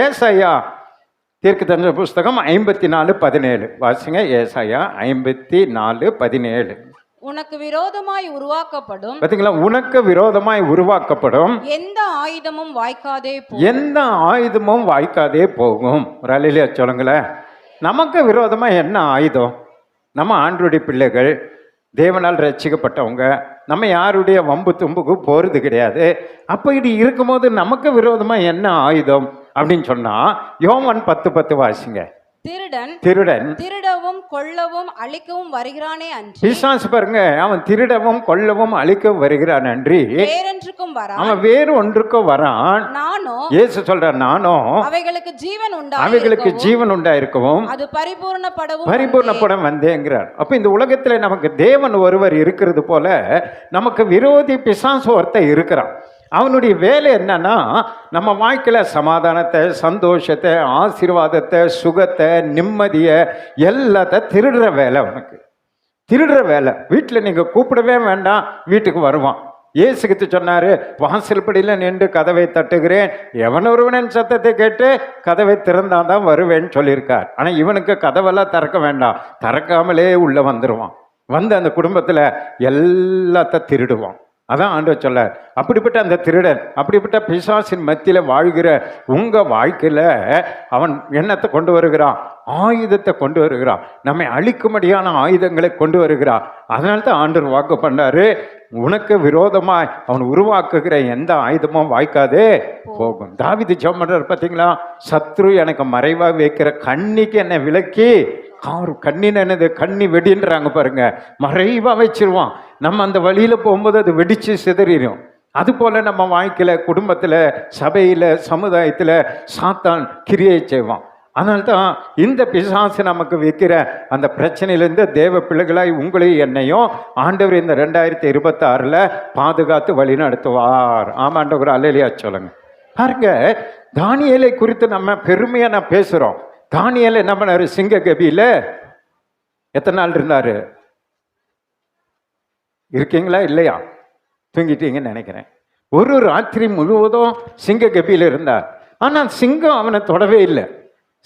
ஏசாயா தீர்க்கதரிசன புஸ்தகம் 54:17 வாசிங்க. ஏசாயா 54:17. உனக்கு விரோதமாய் உருவாக்கப்படும், பாத்தீங்களா, உனக்கு விரோதமாய் உருவாக்கப்படும் எந்த ஆயுதமும் வாய்க்காதே எந்த ஆயுதமும் வாய்க்காதே போகும். ஒரு அலையில சொல்லுங்களேன், நமக்கு விரோதமா என்ன ஆயுதம்? நம்ம ஆண்டவருடைய பிள்ளைகள், தேவனால் ரட்சிக்கப்பட்டவங்க, நம்ம யாருடைய வம்பு தும்புக்கு போறது கிடையாது. அப்ப இது இருக்கும்போது நமக்கு விரோதமா என்ன ஆயுதம் அப்படின்னு சொன்னா, யோவான் 10:10 வாசிங்க. திருடன் திருடவும் கொல்லவும் அழிக்கவும் வருகிறானே அன்றி, பிசாசு பாருங்க, அவன் திருடவும் கொல்லவும் அழிக்கவும் வருகிறான் அன்றி வேறொன்றுக்கும் வரான். அவன் வேறு ஒன்றுக்கும் வரான். நானோ, இயேசு சொல்றார், நானோ அவைகளுக்கு ஜீவன் உண்டாயிருக்கவும் அது பரிபூர்ணப்பட வந்தேங்கிறார். அப்ப இந்த உலகத்துல நமக்கு தேவன் ஒருவர் இருக்கிறது போல நமக்கு விரோதி பிசாசு ஒருத்தன் இருக்கிறான். அவனுடைய வேலை என்னன்னா, நம்ம வாழ்க்கையில சமாதானத்தை, சந்தோஷத்தை, ஆசீர்வாதத்தை, சுகத்தை, நிம்மதியை எல்லாத்தையும் திருடுற வேலை அவனுக்கு. திருடுற வேலை. வீட்டில் நீங்கள் கூப்பிடவே வேண்டாம், வீட்டுக்கு வருவான். இயேசுகிட்டு சொன்னாரு, வாசல் படியில் நின்று கதவை தட்டுகிறேன், எவன் ஒருவனின் சத்தத்தை கேட்டு கதவை திறந்தாதான் வருவேன்னு சொல்லியிருக்கார். ஆனால் இவனுக்கு கதவெல்லாம் திறக்க வேண்டாம், திறக்காமலே உள்ள வந்துடுவான். வந்து அந்த குடும்பத்தில் எல்லாத்த திருடுவான். அதான் ஆண்டவர் சொல்ல. அப்படிப்பட்ட அந்த திருடன், அப்படிப்பட்ட பிசாசின் மத்தியில் வாழ்கிற உங்க வாழ்க்கையில அவன் எண்ணத்தை கொண்டு வருகிறான், ஆயுதத்தை கொண்டு வருகிறான், நம்மை அழிக்கும்படியான ஆயுதங்களை கொண்டு வருகிறான். அதனால்தான் ஆண்டவர் வாக்கு பண்ணாரு, உனக்கு விரோதமாய் அவன் உருவாக்குகிற எந்த ஆயுதமும் வாய்க்காதே போகும். தாவீது ஜெபம் பண்றாரு பார்த்தீங்களா, சத்ரு எனக்கு மறைவா வைக்கிற கண்ணிக்கு என்னை விலக்கி கண்ணினது கண்ணி வெடின்றாங்க பாருங்க, மறைவா வச்சிருவான். நம்ம அந்த வழியில போகும்போது அது வெடிச்சு சிதறிடும். அது போல நம்ம வாழ்க்கையில, குடும்பத்துல, சபையில, சமுதாயத்துல சாத்தான் கிரியை செய்வான். அதனால்தான் இந்த பிசாசு நமக்கு வைக்கிற அந்த பிரச்சனையிலிருந்து தேவ பிள்ளைகளாய் உங்களையும் என்னையும் ஆண்டவர் இந்த 2026 பாதுகாத்து வழி நடத்துவார். ஆமாண்டவர் அல்லேலூயா சொல்லுங்க. பாருங்க, தானியேலை குறித்து நம்ம பெருமையா நான் பேசுறோம். தானியேல் என்ன பண்ணாரு? சிங்க கபியில எத்தனை நாள் இருந்தாரு? இருக்கீங்களா இல்லையா? தூங்கிட்டீங்கன்னு நினைக்கிறேன். ஒரு ராத்திரி முழுவதும் சிங்க கபியில இருந்தார். ஆனால் சிங்கம் அவனை தொடவே இல்லை,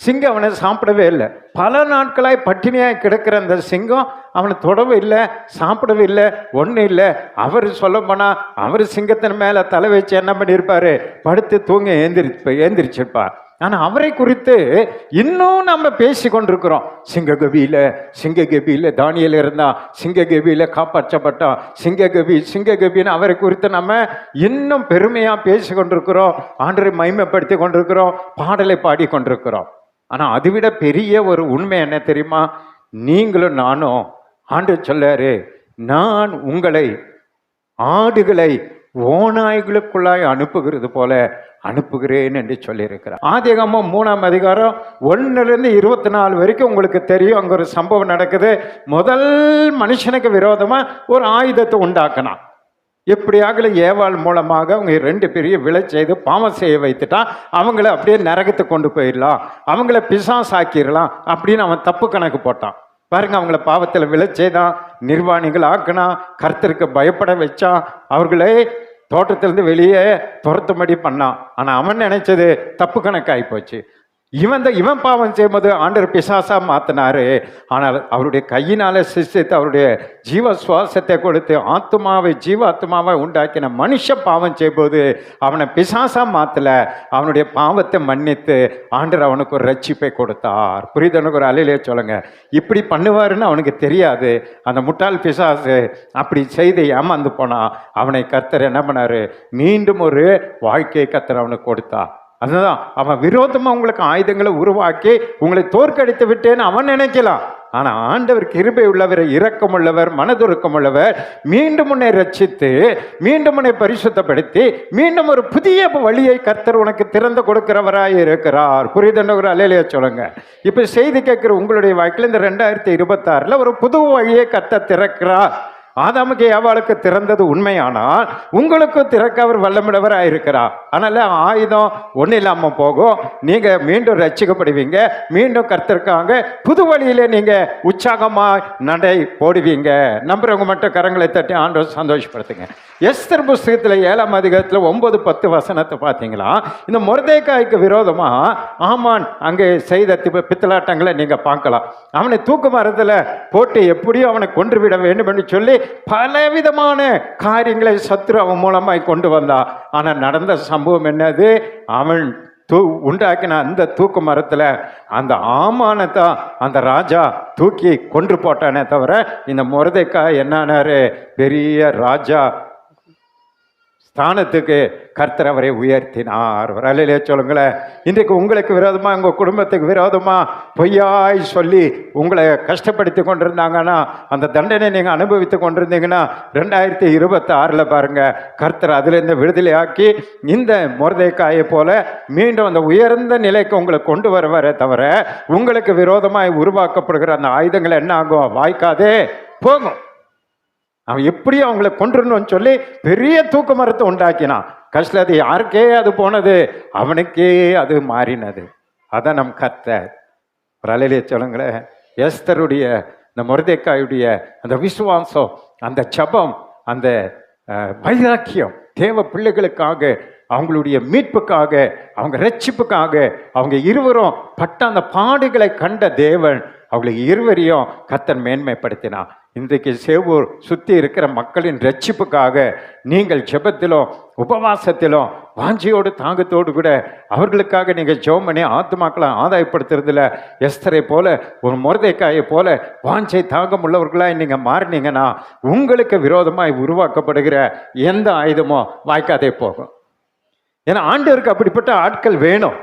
சிங்கம் அவனை சாப்பிடவே இல்லை. பல நாட்களாய் பட்டினியாய் கிடக்கிற அந்த சிங்கம் அவனை தொடவே இல்லை, சாப்பிடவே இல்லை, ஒன்றும் இல்லை. அவர் சொல்ல போனா அவர் சிங்கத்தின் மேலே தலை வச்சு என்ன பண்ணியிருப்பாரு? படுத்து தூங்க ஏந்திரிச்சிருப்பார். ஆனால் அவரை குறித்து இன்னும் நம்ம பேசி கொண்டிருக்கிறோம். சிங்ககபியில தானியேல் இருந்தான், சிங்ககபியில காப்பாற்றப்பட்டான், சிங்ககபின்னு அவரை குறித்து நம்ம இன்னும் பெருமையா பேசி கொண்டிருக்கிறோம், ஆண்டவரை மகிமைப்படுத்தி கொண்டிருக்கிறோம், பாடலை பாடி கொண்டிருக்கிறோம். ஆனால் அதுவிட பெரிய ஒரு உண்மை என்ன தெரியுமா? நீங்களும் நானும், ஆண்டவர் சொல்லாரு, நான் உங்களை ஆடுகளை ஓநாய்களுக்குள்ளாய் அனுப்புகிறது போல அனுப்புகிறேன் என்று சொல்லியிருக்கிறார். ஆதியாகமம் 3:1-24 வரைக்கும் உங்களுக்கு தெரியும். அங்க ஒரு சம்பவம் நடக்குது. முதல் மனுஷனுக்கு விரோதமா ஒரு ஆயுதத்தை உண்டாக்கினான். எப்படியாக ஏவாள் மூலமாக அவங்க 2 பேரையும் விளை செய்து பாவம் செய்ய வைத்துட்டா, அவங்கள அப்படியே நரகத்தை கொண்டு போயிடலாம், அவங்கள பிசாசாக்கிடலாம் அப்படின்னு அவன் தப்பு கணக்கு போட்டான். பாருங்க, அவங்கள பாவத்தில் விளை செய்தான், நிர்வாணிகள் ஆக்கினா, கர்த்தருக்கு பயப்பட வச்சான், அவர்களே தோட்டத்திலிருந்து வெளியே துரத்தும்படி பண்ணான். ஆனால் அவன் நினைச்சது தப்பு கணக்காகி போச்சு. இவன் பாவம் செய்யும்போது ஆண்டவர் பிசாசா மாத்தினாரு. ஆனால் அவருடைய கையினால சிசித்து அவருடைய ஜீவ சுவாசத்தை கொடுத்து ஜீவாத்மாவை உண்டாக்கின மனுஷ பாவம் செய்யும்போது அவனை பிசாசா மாத்தல, அவனுடைய பாவத்தை மன்னித்து ஆண்டவர் அவனுக்கு ஒரு ரட்சிப்பை கொடுத்தார். புரியுதனுக்கு ஒரு அலையிலே சொல்லுங்க. இப்படி பண்ணுவாருன்னு அவனுக்கு தெரியாது. அந்த முட்டாள் பிசாசு அப்படி செய்து ஏமாந்து போனா அவனை கர்த்தர் என்ன பண்ணாரு? மீண்டும் ஒரு வாழ்க்கையை கர்த்தர் அவனுக்கு கொடுத்தார். அதுதான், அவன் விரோதமா உங்களுக்கு ஆயுதங்களை உருவாக்கி உங்களை தோற்கடித்து விட்டேன்னு அவன் நினைக்கலாம். ஆனா ஆண்டவர் கிருபை உள்ளவர், இரக்கம் உள்ளவர், மனதுருக்கம் உள்ளவர், மீண்டும் உன்னை ரட்சித்து, மீண்டும் உன்னை பரிசுத்தப்படுத்தி, மீண்டும் ஒரு புதிய வழியை கர்த்தர் உனக்கு திறந்து கொடுக்கிறவராய் இருக்கிறார். புரியுதுன்ற அலையிலேயே சொல்லுங்க. இப்ப செய்தி கேட்கிற உங்களுடைய வாழ்க்கையில் இந்த 2026 ஒரு புது வழியை கர்த்தர் திறக்கிறார். ஆதாமுக்கு ஏவாளுக்கு திறந்தது உண்மையானால் உங்களுக்கும் திறக்க அவர் வல்லமுள்ளவராக இருக்கிறார். அதனால ஆயுதம் ஒன்றும் இல்லாமல் போகும். நீங்க மீண்டும் ரட்சிக்கப்படுவீங்க, மீண்டும் கர்த்தருக்காக புது வழியில நீங்க உற்சாகமா நடை போடுவீங்க. நம்புறவங்க மட்டும் கரங்களை தட்டி ஆண்டவர் சந்தோஷப்படுத்துங்க. எஸ்தர் புஸ்தகத்தில் 7ஆம் அதிகாரத்தில் 9-10 வசனத்தை பார்த்தீங்களா, இந்த மொர்தெகாய்க்கு விரோதமா ஆமான் அங்கே செய்த பித்தலாட்டங்களை நீங்க பார்க்கலாம். அவனை தூக்கு மரத்தில் போட்டு எப்படியும் அவனை கொன்று விட வேண்டும் என்று சொல்லி பலவிதமான காரியங்களை சத்ரு அவன் மூலமாய் கொண்டு வந்தான். ஆனால் நடந்த சம்பவம் என்னது, அவன் உண்டாக்கின அந்த தூக்கு மரத்தில் அந்த ஆமானத்தான் அந்த ராஜா தூக்கி கொன்று போட்டானே தவிர இந்த மொர்தெகாய் என்னானாரு, பெரிய ராஜா ஸ்தானத்துக்கு கர்த்தர் அவரை உயர்த்தினார். வரலையிலே சொல்லுங்களேன். இன்றைக்கு உங்களுக்கு விரோதமா, உங்க குடும்பத்துக்கு விரோதமா பொய்யாய் சொல்லி உங்களை கஷ்டப்படுத்தி கொண்டிருந்தாங்கன்னா, அந்த தண்டனை நீங்க அனுபவித்து கொண்டிருந்தீங்கன்னா 2026 பாருங்க, கர்த்தர் அதிலிருந்து விடுதலையாக்கி இந்த மொர்தெகாயை போல மீண்டும் அந்த உயர்ந்த நிலைக்கு உங்களை கொண்டு வருவாரே தவிர உங்களுக்கு விரோதமாய் உருவாக்கப்படுகிற அந்த ஆயுதங்கள் என்ன ஆகும், வாய்க்காதே போகும். அவன் எப்படி அவங்களை கொண்டுடணும்னு சொல்லி பெரிய தூக்கு மரத்தை உண்டாக்கினான். கஷ்டம் அது யாருக்கே அது போனது, அவனுக்கே அது மாறினது. அதான் நம் கர்த்தர். ஒரு அலையிலே சொல்லுங்களேன். எஸ்தருடைய இந்த மொர்தெகாயுடைய அந்த விசுவாசம், அந்த ஜபம், அந்த வைராக்கியம் தேவ பிள்ளைகளுக்காக, அவங்களுடைய மீட்புக்காக, அவங்க ரட்சிப்புக்காக, அவங்க இருவரும் பட்ட அந்த பாடுகளை கண்ட தேவன் அவங்களுக்கு இருவரையும் கர்த்தர் மேன்மைப்படுத்தினான். இன்றைக்கு சேவூர் சுற்றி இருக்கிற மக்களின் ரட்சிப்புக்காக நீங்கள் ஜெபத்திலும் உபவாசத்திலும் வாஞ்சியோடு தாகத்தோடு கூட அவர்களுக்காக நீங்கள் ஜெபம் பண்ணி ஆத்துமாக்களை ஆதாயப்படுத்துறதுல எஸ்தரை போல ஒரு மொர்தெகாயை போல வாஞ்சை தாகம் உள்ளவர்களாக நீங்கள் மாறினீங்கன்னா உங்களுக்கு விரோதமாய் உருவாக்கப்படுகிற எந்த ஆயுதமோ வாய்க்காதே போகும். ஏன்னா ஆண்டவருக்கு அப்படிப்பட்ட ஆட்கள் வேணும்,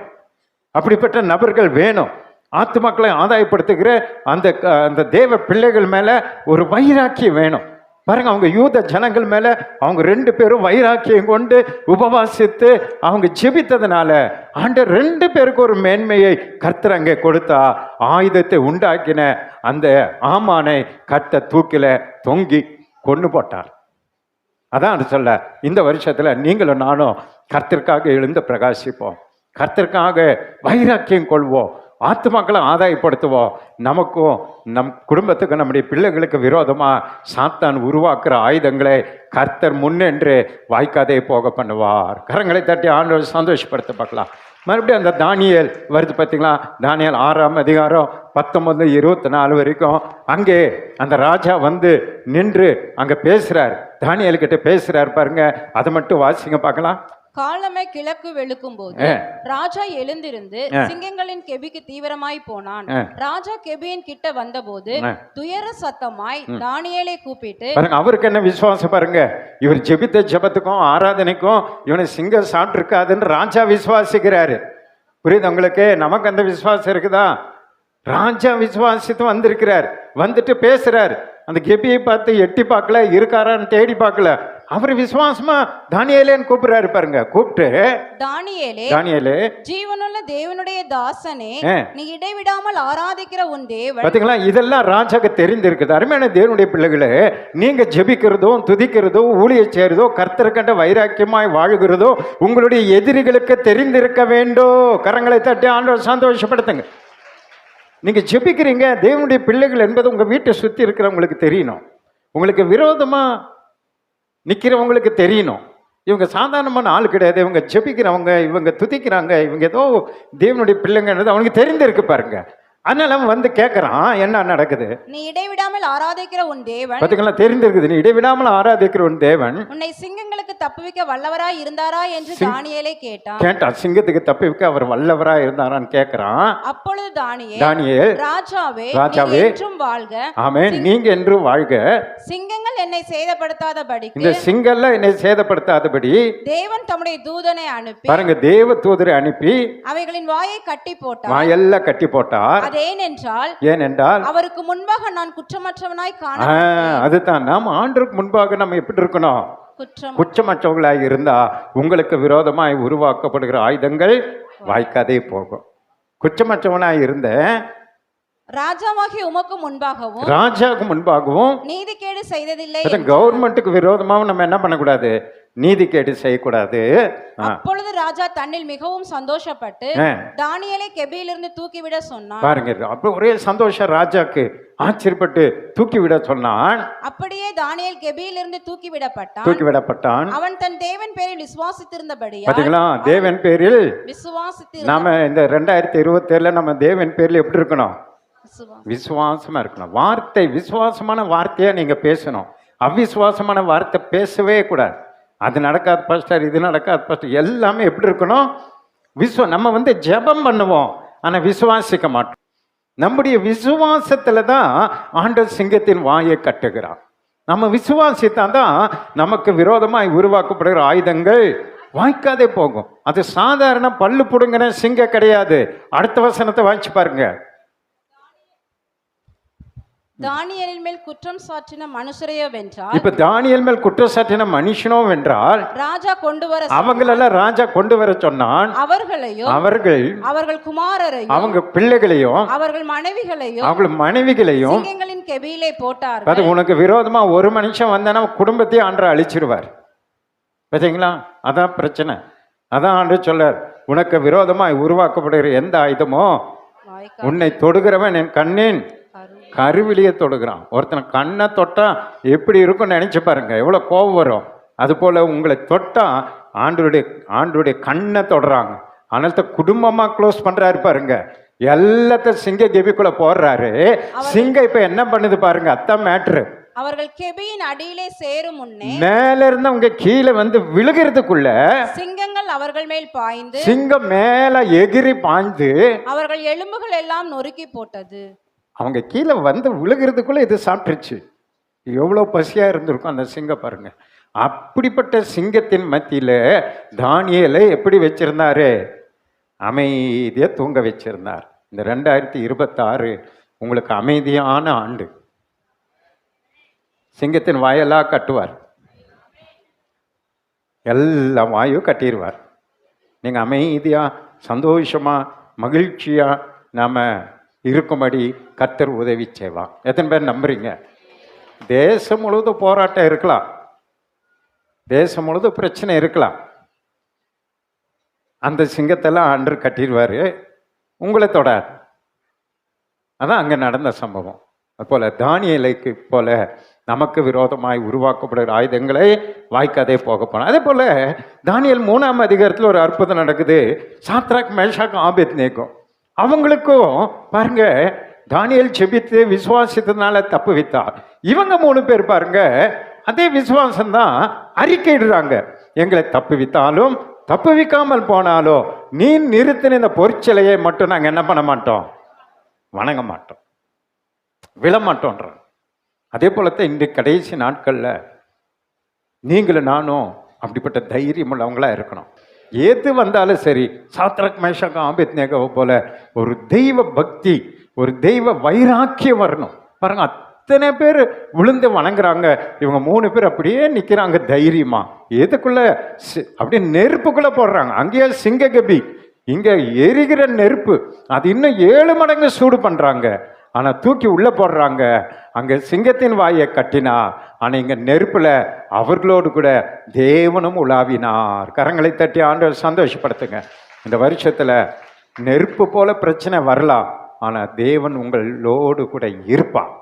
அப்படிப்பட்ட நபர்கள் வேணும். ஆத்துமாக்களை ஆதாயப்படுத்துகிற அந்த அந்த தேவ பிள்ளைகள் மேல ஒரு வைராக்கியம் வேணும். பாருங்க, அவங்க யூத ஜனங்கள் மேல அவங்க 2 பேரும் வைராக்கியம் கொண்டு உபவாசித்து அவங்க ஜெபித்ததுனால ஆண்டவர் 2 பேருக்கு ஒரு மேன்மையை கர்த்தர் அங்கே கொடுத்தா. ஆயுதத்தை உண்டாக்கின அந்த ஆமானை கர்த்தர் தூக்கில தொங்கி கொண்டு போட்டார். அதான் அது சொல்ல, இந்த வருஷத்துல நீங்களும் நானும் கர்த்தருக்காக எழுந்து பிரகாசிப்போம், கர்த்தருக்காக வைராக்கியம் கொள்வோம், ஆத்துமாக்களை ஆதாயப்படுத்துவோம். நமக்கும் நம் குடும்பத்துக்கும் நம்முடைய பிள்ளைகளுக்கு விரோதமாக சாத்தான் உருவாக்குற ஆயுதங்களை கர்த்தர் முன்னென்று வாய்க்காதே போக பண்ணுவார். கரங்களை தட்டி ஆண்டவரை சந்தோஷப்படுத்த பார்க்கலாம். மறுபடியும் அந்த தானியேல் வருது பார்த்தீங்களா, தானியேல் 6ஆம் அதிகாரம் 19-24 வரைக்கும் அங்கே அந்த ராஜா வந்து நின்று அங்கே பேசுகிறார், தானியேல்கிட்ட பேசுகிறார் பாருங்க. அதை மட்டும் வாசிங்க பார்க்கலாம். காலமே கிழக்கு வெளுக்கும் போது ராஜா எழுந்திருந்து சிங்கங்களின் கெபிக்கு தீவிரமாய் போனான். ராஜா கெபியின் கிட்ட வந்தபோது துயர சத்தமாய் தானியேலை கூப்பிட்டு, பாருங்க அவருக்கு என்ன விசுவாசம் பாருங்க. இவர் ஜெபித்த ஜெபத்துக்கும் ஆராதனைக்கும் இவனை சிங்கம் சாப்பிட்டுருக்காதுன்னு ராஜா விசுவாசிக்கிறாரு. புரியுது உங்களுக்கு? நமக்கு அந்த விசுவாசம் இருக்குதா? ராஜா விசுவாசித்து வந்திருக்கிறார், வந்துட்டு பேசுறாரு. அந்த கெபியை பார்த்து எட்டி பார்க்கல, இருக்காரான்னு தேடி பார்க்கல, அவர் விசுவாசமா தானியேலேன்னு கூப்பிடுறாரு பாருங்க. கூப்பிட்டு, தானியேலே ஜீவனுள்ள தேவனுடைய தாசனே, நீ இடைவிடாமல் ஆராதிக்கிற உன் தேவன். பாத்தீங்களா, இதெல்லாம் ராஜாக்கு தெரிந்திருக்குது. அருமையான தேவனுடைய பிள்ளைகளே, நீங்க ஜெபிக்கிறதும் துதிக்கிறதும் ஊழிய செய்யறதோ கர்த்தருக்கண்ட வைராக்கியமாய் வாழ்கிறதோ உங்களுடைய எதிரிகளுக்கு தெரிந்திருக்க வேண்டும். கரங்களை தட்டி ஆண்டவர் சந்தோஷப்படுத்துங்க. நீங்க ஜெபிக்கிறீங்க, தேவனுடைய பிள்ளைகள் என்பது உங்க வீட்டை சுத்தி இருக்கிறவங்களுக்கு தெரியணும், உங்களுக்கு விரோதமா நிற்கிறவங்களுக்கு தெரியணும். இவங்க சாதாரணமான ஆள் கிடையாது, இவங்க ஜெபிக்கிறவங்க, இவங்க துதிக்கிறாங்க, இவங்க ஏதோ தேவனுடைய பிள்ளைங்கன்றது அவனுக்கு தெரிந்திருக்கு பாருங்க. அதனால அவன் வந்து கேட்கறான், என்ன நடக்குது? நீ இடைவிடாமல் ஆராதிக்கிற உன் தேவன், பாத்தீங்களா தெரிந்திருக்குது, நீ இடைவிடாமல் ஆராதிக்கிற உன் தேவன் உன்னை சிங்கங்களுக்கு தப்புவிக்க வல்லவராய் இருந்தாரா என்று தானியேலை கேட்டான். சிங்கத்துக்கு தப்புவிக்க அவர் வல்லவராய் இருந்தாரான்னு கேட்கறான். அப்பொழுது தானியேல், ராஜாவே என்றும் வாழ்க, ஆமென், நீங்க என்றும் வாழ்க, சிங்கங்கள் என்னை சேதப்படுத்தாதபடி, இந்த சிங்கல்ல என்னை சேதப்படுத்தாதபடி தேவன் தம்முடைய தூதனை அனுப்பி, பாருங்க தேவ தூதரை அனுப்பி அவைகளின் வாயை கட்டி போட்டார், வாயெல்லாம் கட்டி போட்டார். ஏனென்றால் அவருக்கு முன்பாக நான் குற்றமற்றவனாய் காண. அதுதான் நாம் ஆண்டவருக்கு முன்பாக நம்ம எப்படி இருக்கணும்? குற்றமற்றவர்களாய் இருந்தா உங்களுக்கு விரோதமாய் உருவாக்கப்படுகிற ஆயுதங்கள் வாய்க்காதே போகும். குற்றமற்றவனாய் இருந்த ராஜாவாகிய உமக்கு முன்பாகவும் ராஜாவுக்கு முன்பாகவும் நீதிகேடு செய்ததில்லை. கவர்மெண்ட்டுக்கு விரோதமாகவும் நம்ம என்ன பண்ணக்கூடாது? நீதிகேடு செய்யக்கூடாது. அப்பொழுது ராஜா தன்னில் மிகவும் சந்தோஷப்பட்டு தானியேலை கெபியிலிருந்து தூக்கிவிட சொன்னான். பாருங்க, அப்ப ஒரே சந்தோஷம் ராஜாக்கு, ஆச்சரியப்பட்டு தூக்கிவிட சொன்னான். அப்படியே தானியேல் கெபியிலிருந்து தூக்கிவிடப்பட்டான். அவன் தன் தேவன் பேரில் விசுவாசித்திருந்தபடியால், பாத்தீங்களா, தேவன் பேரில் விசுவாசித்து நாம இந்த 2027 நம்ம தேவன் பேர்ல எப்படி இருக்கணும்? விசுவாசமா இருக்கணும். வார்த்தை விசுவாசமான வார்த்தையா நீங்க பேசணும். அவிசுவாசமான வார்த்தை பேசவே கூடாது. அது நடக்காது பாஸ்டர், இது நடக்காது பாஸ்டர், எல்லாமே எப்படி இருக்கணும்? நம்ம ஜெபம் பண்ணுவோம், ஆனா விசுவாசிக்க மாட்டோம். நம்முடைய விசுவாசத்துல தான் ஆண்டவர் சிங்கத்தின் வாயை கட்டுகிறான். நம்ம விசுவாசித்தான் நமக்கு விரோதமாய் உருவாக்கப்படுகிற ஆயுதங்கள் வாய்க்காதே போகும். அது சாதாரண பல்லு புடுங்கிற சிங்கம் கிடையாது. அடுத்த வசனத்தை வாய்ச்சி பாருங்க. தானியேலின் மேல் குற்றம் சாட்டின மனுஷரையோ வென்றால், இப்ப தானியேல் மேல் குற்றம் சாட்டின மனுஷனோ வென்றால் ராஜா கொண்டு வர அவங்களெல்லாம் ராஜா கொண்டு வர சொன்னான். அவர்கள் குமாரரையும் அவங்க பிள்ளைகளையும் அவர்கள் மனைவிகளையும் சிங்கங்களின் கெபியிலே போட்டார்கள். அது உனக்கு விரோதமா ஒரு மனுஷன் வந்தானா குடும்பத்தையும் ஆண்டவர் அழிச்சிருவார். பார்த்தீங்களா, அதான் பிரச்சனை. அதான் ஆண்டவர் சொல்றார், உனக்கு விரோதமா உருவாக்கப்படுகிற எந்த ஆயுதமோ உன்னை தொடுகிறவன் என் கண்ணின் கருவிலியே தொடுகிறான். ஒருத்தனை கண்ணை தொட்டா எப்படி இருக்கும்னு நினைச்சு பாருங்க, எவ்வளவு கோபம் வரும். அது போல உங்களை தொட்டா ஆண்டருடைய கண்ணை தொடுறாங்க. அதனால குடும்பமா க்ளோஸ் பண்றாரு பாருங்க. எல்லாத்தையும் சிங்க கெபிக்குள்ள போடுறாரு. சிங்கம் இப்ப என்ன பண்ணுது பாருங்க, அதான் மேட்ரு. அவர்கள் கெபியின் அடியிலே சேரும் முன்னே மேல இருந்து அவங்க கீழே விழுகிறதுக்குள்ள சிங்கங்கள் அவர்கள் மேல் பாய்ந்து, சிங்கம் மேல எகிரி பாய்ந்து அவர்கள் எலும்புகள் எல்லாம் நொறுக்கி போட்டது. அவங்க கீழே விழுகிறதுக்குள்ள இது சாப்பிட்டுருச்சு. எவ்வளோ பசியா இருந்திருக்கும் அந்த சிங்கம் பாருங்க. அப்படிப்பட்ட சிங்கத்தின் மத்தியில தானியேலை எப்படி வச்சிருந்தாரு? அமைதியா தூங்க வச்சிருந்தார். இந்த 2026 உங்களுக்கு அமைதியான ஆண்டு. சிங்கத்தின் வாயெல்லாம் கட்டுவார், எல்லா வாயும் கட்டிடுவார். நீங்க அமைதியா சந்தோஷமா மகிழ்ச்சியா நாம இருக்கும்படி கர்த்தர் உதவி செய்வான். எத்தனை பேர் நம்புறீங்க? தேசம் முழுவதும் போராட்டம் இருக்கலாம், தேசம் முழுவதும் பிரச்சனை இருக்கலாம். அந்த சிங்கத்தெல்லாம் ஆண்டவர் கட்டிடுவாரு, உங்களை தொடார். அதான் அங்க நடந்த சம்பவம். அதுபோல தானியேலுக்கு போல நமக்கு விரோதமாய் உருவாக்கப்படுகிற ஆயுதங்களை வாய்க்காதே போக போனோம். அதே போல தானியேல் 3ஆம் அதிகாரத்தில் ஒரு அற்புதம் நடக்குது. சாத்ராக், மேஷாக், ஆபேத்நேகோ அவங்களுக்கும் பாருங்க, தானியேல் செபித்து விசுவாசத்தினால தப்பு வித்தார். இவங்க 3 பேர் பாருங்க, அதே விசுவாசம் தான் அறிக்கையிடுறாங்க. எங்களை தப்பு வித்தாலும் தப்பு விக்காமல் போனாலும் நீ நிறுத்தின இந்த பொற்சிலையை மட்டும் நாங்கள் என்ன பண்ண மாட்டோம், வணங்க மாட்டோம், விழமாட்டோன்ற. அதே போலத்தான் இன்று கடைசி நாட்கள்ல நீங்களும் நானும் அப்படிப்பட்ட தைரியம் உள்ளவங்களா இருக்கணும். எது வந்தாலும் சரி, சாத்ராக், மேஷாக், ஆபேத்நேகோவை போல ஒரு தெய்வ பக்தி, ஒரு தெய்வ வைராக்கியம் வரணும். பாருங்க, அத்தனை பேர் விழுந்து வணங்குறாங்க, இவங்க 3 பேர் அப்படியே நிக்கிறாங்க தைரியமா. எதுக்குள்ள? அப்படியே நெருப்புக்குள்ள போடுறாங்க. அங்கேயே சிங்க கபி, இங்க எரிகிற நெருப்பு, அது இன்னும் 7 மடங்கு சூடு பண்றாங்க. ஆனா தூக்கி உள்ள போடுறாங்க. அங்க சிங்கத்தின் வாயை கட்டினா, ஆனா இங்க நெருப்புல அவர்களோடு கூட தேவனும் உலாவினார். கரங்களை தட்டி ஆண்டவர் சந்தோஷப்படுத்துங்க. இந்த வருஷத்துல நெருப்பு போல பிரச்சனை வரலாம், ஆனா தேவன் உங்களோடு கூட இருப்பான்.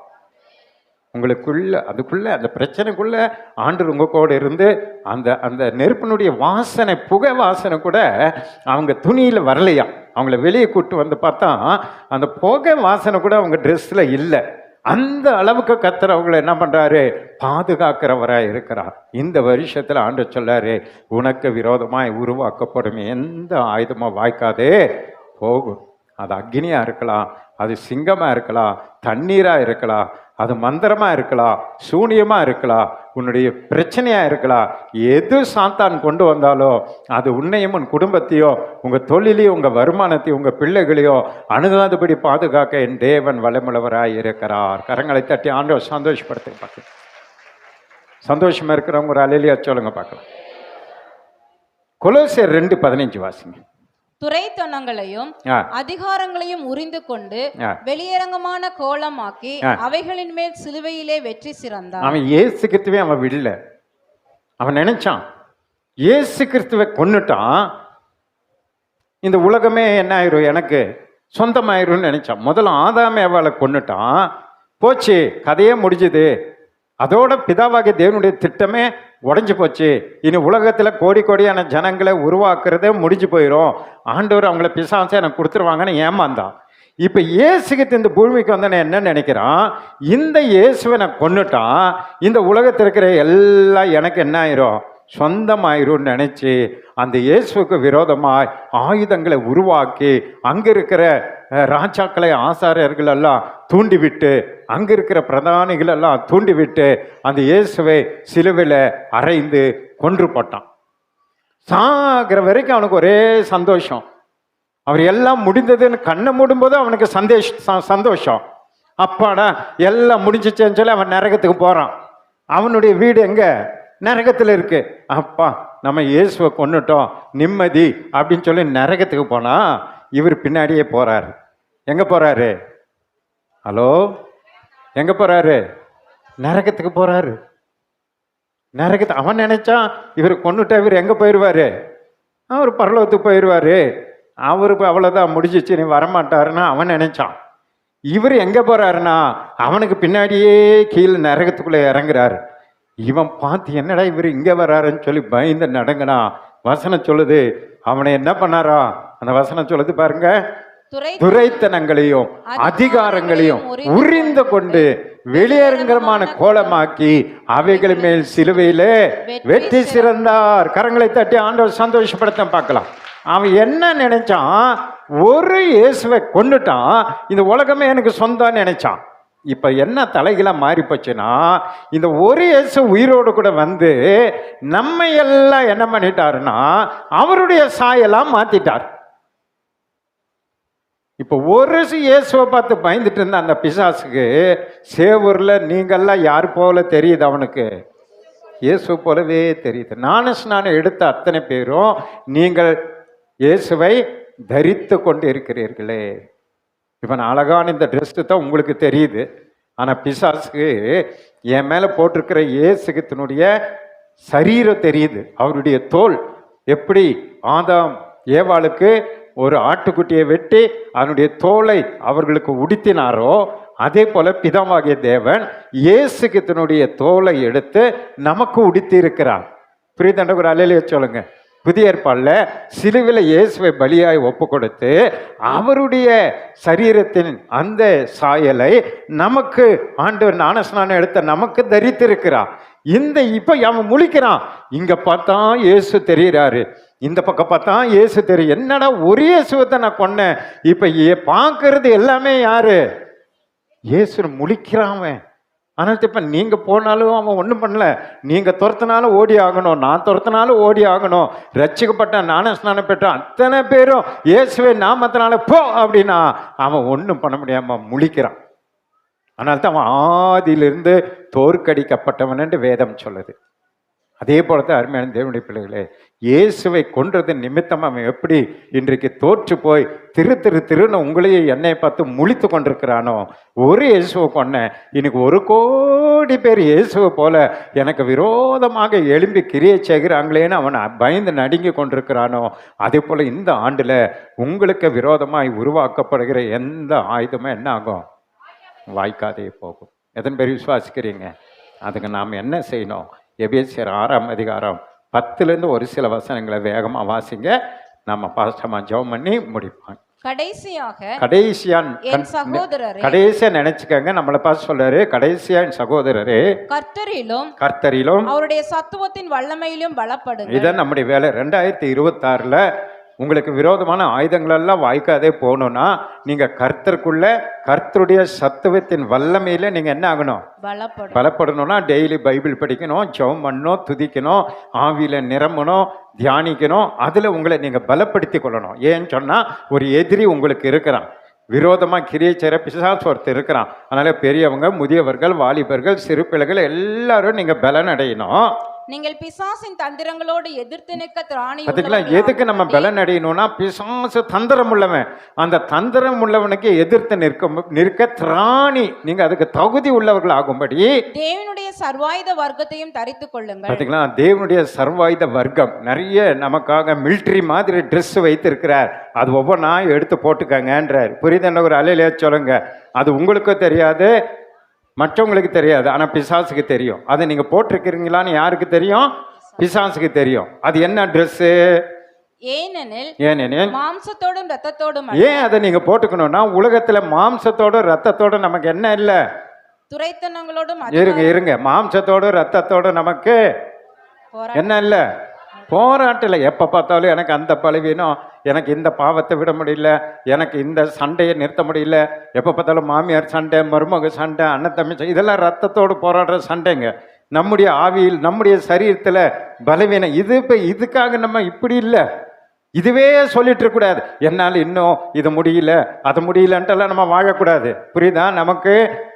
உங்களுக்குள்ள அதுக்குள்ள அந்த பிரச்சனைக்குள்ள ஆண்டவர் உங்க கூட இருந்து அந்த அந்த நெருப்பினுடைய வாசனை, புகை வாசனை கூட அவங்க துணியில வரலையா. அவங்கள வெளியே கூட்டு வந்து பார்த்தா அந்த புகை வாசனை கூட அவங்க ட்ரெஸ்ல இல்லை. அந்த அளவுக்கு கர்த்தர் அவங்களை என்ன பண்றாரு, பாதுகாக்கிறவராக இருக்கிறார். இந்த வருஷத்துல ஆண்டவர் சொல்லாரு, உனக்கு விரோதமாய் உருவாக்கப்படும் எந்த ஆயுதமா வாய்க்காதே போகும். அது அக்னியா இருக்கலாம், அது சிங்கமா இருக்கலாம், தண்ணீரா இருக்கலாம், அது மந்திரமா இருக்கலாம், சூனியமா இருக்கலாம், உன்னுடைய பிரச்சனையா இருக்கலாம். எது சாத்தான் கொண்டு வந்தாலோ அது உன்னையும் உன் குடும்பத்தையோ உங்க தொழிலையோ உங்க வருமானத்தையோ உங்க பிள்ளைகளையோ அணுகாதபடி பாதுகாக்க என் தேவன் வல்லமுள்ளவராய் இருக்கிறார். கரங்களை தட்டி ஆண்டவர் சந்தோஷப்படுத்த பார்க்கலாம். சந்தோஷமா இருக்கிறவங்க ஒரு அலையிலியா சொல்லுங்க பார்க்கலாம். கொலோசியர் 2:15 வாசிங்க. துரைத்தனங்களையும் ஆ. அதிகாரங்களையும் உரிந்து கொண்டு ஆ. வெளியரங்கமான கோலமாக்கி அவைகளின் மேல் சிலுவையிலே வெற்றி சிறந்தான். அவன் இயேசு கிறிஸ்துவே அவன் விடல. அவன் நினைச்சான் இயேசு கிறிஸ்துவை கொன்னுட்டான், இந்த உலகமே என்ன ஆயிரும், எனக்கு சொந்தமாயிரும்னு நினைச்சான். முதல்ல ஆதாம் ஏவாளை கொன்னுட்டான், போச்சு, கதையே முடிஞ்சுது. அதோட பிதாவாகிய தேவனுடைய திட்டமே உடைஞ்சு போச்சு. இனி உலகத்தில் கோடி கோடியான ஜனங்களை உருவாக்குறதே முடிஞ்சு போயிடும். ஆண்டவர் அவங்கள பிசாசை எனக்கு கொடுத்துருவாங்கன்னு ஏமாந்தான். இப்போ இயேசுக்கு இந்த பூமிக்கு வந்தேன்னு என்ன நினைக்கிறான், இந்த இயேசுவை நான் கொன்னுட்டான், இந்த உலகத்தில் இருக்கிற எல்லாம் எனக்கு என்ன ஆயிரும், சொந்தமாயிரும் நினைச்சு அந்த இயேசுக்கு விரோதமாய் ஆயுதங்களை உருவாக்கி அங்க இருக்கிற ராஜாக்களை ஆசாரியர்கள் எல்லாம் தூண்டிவிட்டு, அங்க இருக்கிற பிரதானிகள் எல்லாம் தூண்டிவிட்டு அந்த இயேசுவை சிலுவையில் அறைந்து கொன்று போட்டான். சாகிற வரைக்கும் அவனுக்கு ஒரே சந்தோஷம். அவர் எல்லாம் முடிந்ததுன்னு கண்ணை மூடும்போது அவனுக்கு சந்தோஷம். அப்பாடா எல்லாம் முடிஞ்சிச்சேன்னு சொல்லி அவன் நரகத்துக்கு போறான். அவனுடைய வீடு எங்க, நரகத்தில் இருக்கு. அப்பா நம்ம இயேசுவை கொன்னுட்டோம், நிம்மதி அப்படின்னு சொல்லி நரகத்துக்கு போனா இவர் பின்னாடியே போறாரு. எங்க போறாரு? ஹலோ, எங்க போறாரு? நரகத்துக்கு போறாரு. நரகத்தை அவன் நினைச்சான் இவர் கொன்னுட்டா இவர் எங்க போயிடுவாரு, அவர் பரலோகத்துக்கு போயிடுவாரு, அவருக்கு அவ்வளோதான் முடிஞ்சிச்சு, நீ வரமாட்டாருன்னா அவன் நினைச்சான். இவர் எங்க போறாருன்னா அவனுக்கு பின்னாடியே கீழே நரகத்துக்குள்ள இறங்குறாரு. இவன் பார்த்து என்னடா இவர் இங்கே வர்றாருன்னு சொல்லி பயந்து நடங்கினா. வசனம் சொல்லுது அவனை என்ன பண்ணாரா, அந்த வசனம் சொல்லுது பாருங்க, துரைத்தனங்களையும் அதிகாரங்களையும் உரிந்து கொண்டு வெளியரங்கமான கோலமாக்கி அவைகள் மேல் சிலுவையிலே வெற்றி சிறந்தார். கரங்களை தட்டி ஆண்டவர் சந்தோஷப்படுத்த பார்க்கலாம். அவன் என்ன நினைச்சான், ஒரு இயேசுவை கொண்டுட்டான், இந்த உலகமே எனக்கு சொந்தம் நினைச்சான். இப்ப என்ன தலைகளாக மாறி போச்சுன்னா, இந்த ஒரு இயேசு உயிரோடு கூட வந்து நம்ம எல்லாம் என்ன பண்ணிட்டாருன்னா அவருடைய சாயெல்லாம் மாத்திட்டார். இப்போ ஒரு இயேசுவை பார்த்து பயந்துட்டு இருந்த அந்த பிசாசுக்கு சேவூர்ல நீங்கள்லாம் யார் போல தெரியுது, அவனுக்கு இயேசு போலவே தெரியுது. ஞானஸ்நானம் எடுத்த அத்தனை பேரும் நீங்கள் இயேசுவை தரித்து கொண்டு இருக்கிறீர்களே. இப்போ நான் அழகான இந்த ட்ரெஸ்ஸு தான் உங்களுக்கு தெரியுது, ஆனால் பிசாசுக்கு என் மேலே போட்டிருக்கிற இயேசுகத்தினுடைய சரீரம் தெரியுது. அவருடைய தோல் எப்படி ஆதாம் ஏவாளுக்கு ஒரு ஆட்டுக்குட்டியை வெட்டி அதனுடைய தோலை அவர்களுக்கு உடுத்தினாரோ, அதே போல பிதாவாகிய தேவன் இயேசுகத்தினுடைய தோலை எடுத்து நமக்கு உடுத்தி இருக்கிறார். புரியுதாண்ட? ஒரு அலையிலேயே சொல்லுங்க. புதிய ஏற்பாடில் சிலுவையில் இயேசுவை பலியாய் ஒப்பு கொடுத்து அவருடைய சரீரத்தின் அந்த சாயலை நமக்கு ஆண்டவர் ஞானஸ்நானம் எடுத்த நமக்கு தரித்திருக்கிறார். இந்த இப்போ அவன் முழிக்கிறான், இங்க பார்த்தா இயேசு தெரிகிறாரு, இந்த பக்கம் பார்த்தா இயேசு தெரியும். என்னடா ஒரு இயேசுவை நான் கொன்னேன், இப்போ பார்க்கறது எல்லாமே யாரு? இயேசு முழிக்கிறான். ஆனால் இப்போ நீங்கள் போனாலும் அவன் ஒன்றும் பண்ணல, நீங்கள் துரத்தினாலும் ஓடி ஆகணும், நான் துரத்தினாலும் ஓடி ஆகணும். ரட்சிக்கப்பட்ட ஞானஸ்நானம் பெற்ற அத்தனை பேரும் இயேசுவை நாமத்தினால போ அப்படின்னா அவன் ஒன்றும் பண்ண முடியாமல் முழிக்கிறான். ஆனால் தான் அவன் ஆதியிலிருந்து தோற்கடிக்கப்பட்டவன் என்று வேதம் சொல்லுது. அதே போலத்தான் அருமையான தேவனுடைய பிள்ளைகளே, இயேசுவை கொன்றது நிமித்தம் அவன் எப்படி இன்றைக்கு தோற்று போய் திருன்னு உங்களையும் என்னை பார்த்து முழித்து கொண்டிருக்கிறானோ, ஒரு இயேசுவை கொன்னேன், இன்னைக்கு 1 கோடி பேர் இயேசுவை போல எனக்கு விரோதமாக எழும்பி கிரியை செய்கிறாங்களேன்னு அவன் பயந்து நடுங்கி கொண்டிருக்கிறானோ, அதே போல இந்த ஆண்டுல உங்களுக்கு விரோதமாய் உருவாக்கப்படுகிற எந்த ஆயுதமும் என்ன ஆகும்? வாய்க்காதே போகும். எத்தனை பேர் விசுவாசிக்கிறீங்க? அதுக்கு நாம் என்ன செய்யணும்? எபேசியர் 6ஆம் அதிகாரம் 10லேருந்து ஒரு சில வசனங்களை வேகமாக வாசிங்க. நம்ம பாஸ்டமா ஜெபம் பண்ணி முடிப்பாங்க. கடைசியா நினைச்சுக்கங்க, நம்மளை பார்த்து சொல்றாரு, கடைசியா என் சகோதரரே கர்த்தரிலும் அவருடைய சத்துவத்தின் வல்லமையிலும் பலப்படுங்க. இதான் நம்முடைய வேலை. 2026ல உங்களுக்கு விரோதமான ஆயுதங்கள் எல்லாம் வாய்க்காதே போகணும்னா நீங்க கர்த்தருக்குள்ள கர்த்தருடைய சத்துவத்தின் வல்லமையில நீங்க என்ன ஆகணும்? பலப்படணும்னா டெய்லி பைபிள் படிக்கணும், ஜெபம் பண்ணணும், துதிக்கணும், ஆவியில நிரம்பணும், தியானிக்கணும். அதுல உங்களை நீங்க பலப்படுத்தி கொள்ளணும். ஏன்னு சொன்னா ஒரு எதிரி உங்களுக்கு இருக்கிறான், விரோதமா கிரியை செய்கிற பிசாசு ஒருத்தர் இருக்கிறான். அதனால பெரியவங்க, முதியவர்கள், வாலிபர்கள், சிறு பிள்ளைகள் எல்லாரும் நீங்க பலன் அடையணும். நீங்கள் பிசாசின் தந்திரங்களோடு எதிர்த்து நிற்க திராணி பார்த்தீங்களா? எதுக்கு நம்ம பலன் அடையணும்னா, பிசாசு தந்திரம் உள்ளவன். அந்த தந்திரம் உள்ளவனுக்கு எதிர்த்து நிற்க திராணி, நீங்க அதுக்கு தகுதி உள்ளவர்கள் ஆகும்படி தேவனுடைய சர்வாயுத வர்க்கத்தையும் தரித்துக் கொள்ளுங்கள். பார்த்தீங்களா? தேவனுடைய சர்வாயுத வர்க்கம் நிறைய நமக்காக மிலிட்ரி மாதிரி ட்ரெஸ் வைத்திருக்கிறார். அது ஒவ்வொன்றா எடுத்து போட்டுக்கங்கன்றார். புரியுதுன்னு ஒரு அலையிலே சொல்லுங்க. அது உங்களுக்கும் தெரியாது, மற்றவங்களுக்கு தெரியாது, ஆனால் பிசாசுக்கு தெரியும். அதை நீங்கள் போட்டிருக்கிறீங்களான்னு யாருக்கு தெரியும்? பிசாசுக்கு தெரியும். அது என்ன ட்ரெஸ்ஸு? ஏனெனில் மாம்சத்தோடும் ரத்தத்தோடும். ஏன் அதை நீங்கள் போட்டுக்கணும்னா, உலகத்தில் மாம்சத்தோடும் ரத்தத்தோடும் நமக்கு என்ன இல்லை? துரைத்தனங்களோடும். இருங்க, மாம்சத்தோடும் ரத்தத்தோடும் நமக்கு என்ன இல்லை? போராட்டம் இல்லை. எப்போ பார்த்தாலும் எனக்கு அந்த பலவீனம், எனக்கு இந்த பாவத்தை விட முடியல, எனக்கு இந்த சண்டையை நிறுத்த முடியல, எப்போ பார்த்தாலும் மாமியார் சண்டை, மருமக சண்டை, அண்ணன் தம்பி, இதெல்லாம் ரத்தத்தோடு போராடுற சண்டைங்க. நம்முடைய ஆவியில், நம்முடைய சரீரத்தில் பலவீனம். இப்போ இதுக்காக நம்ம இப்படி இல்லை, இதுவே சொல்லிட்டு இருக்கக்கூடாது. என்னால் இன்னும் இது முடியல, அது முடியலன்ட்டெல்லாம் நம்ம வாழக்கூடாது. புரியுதா? நமக்கு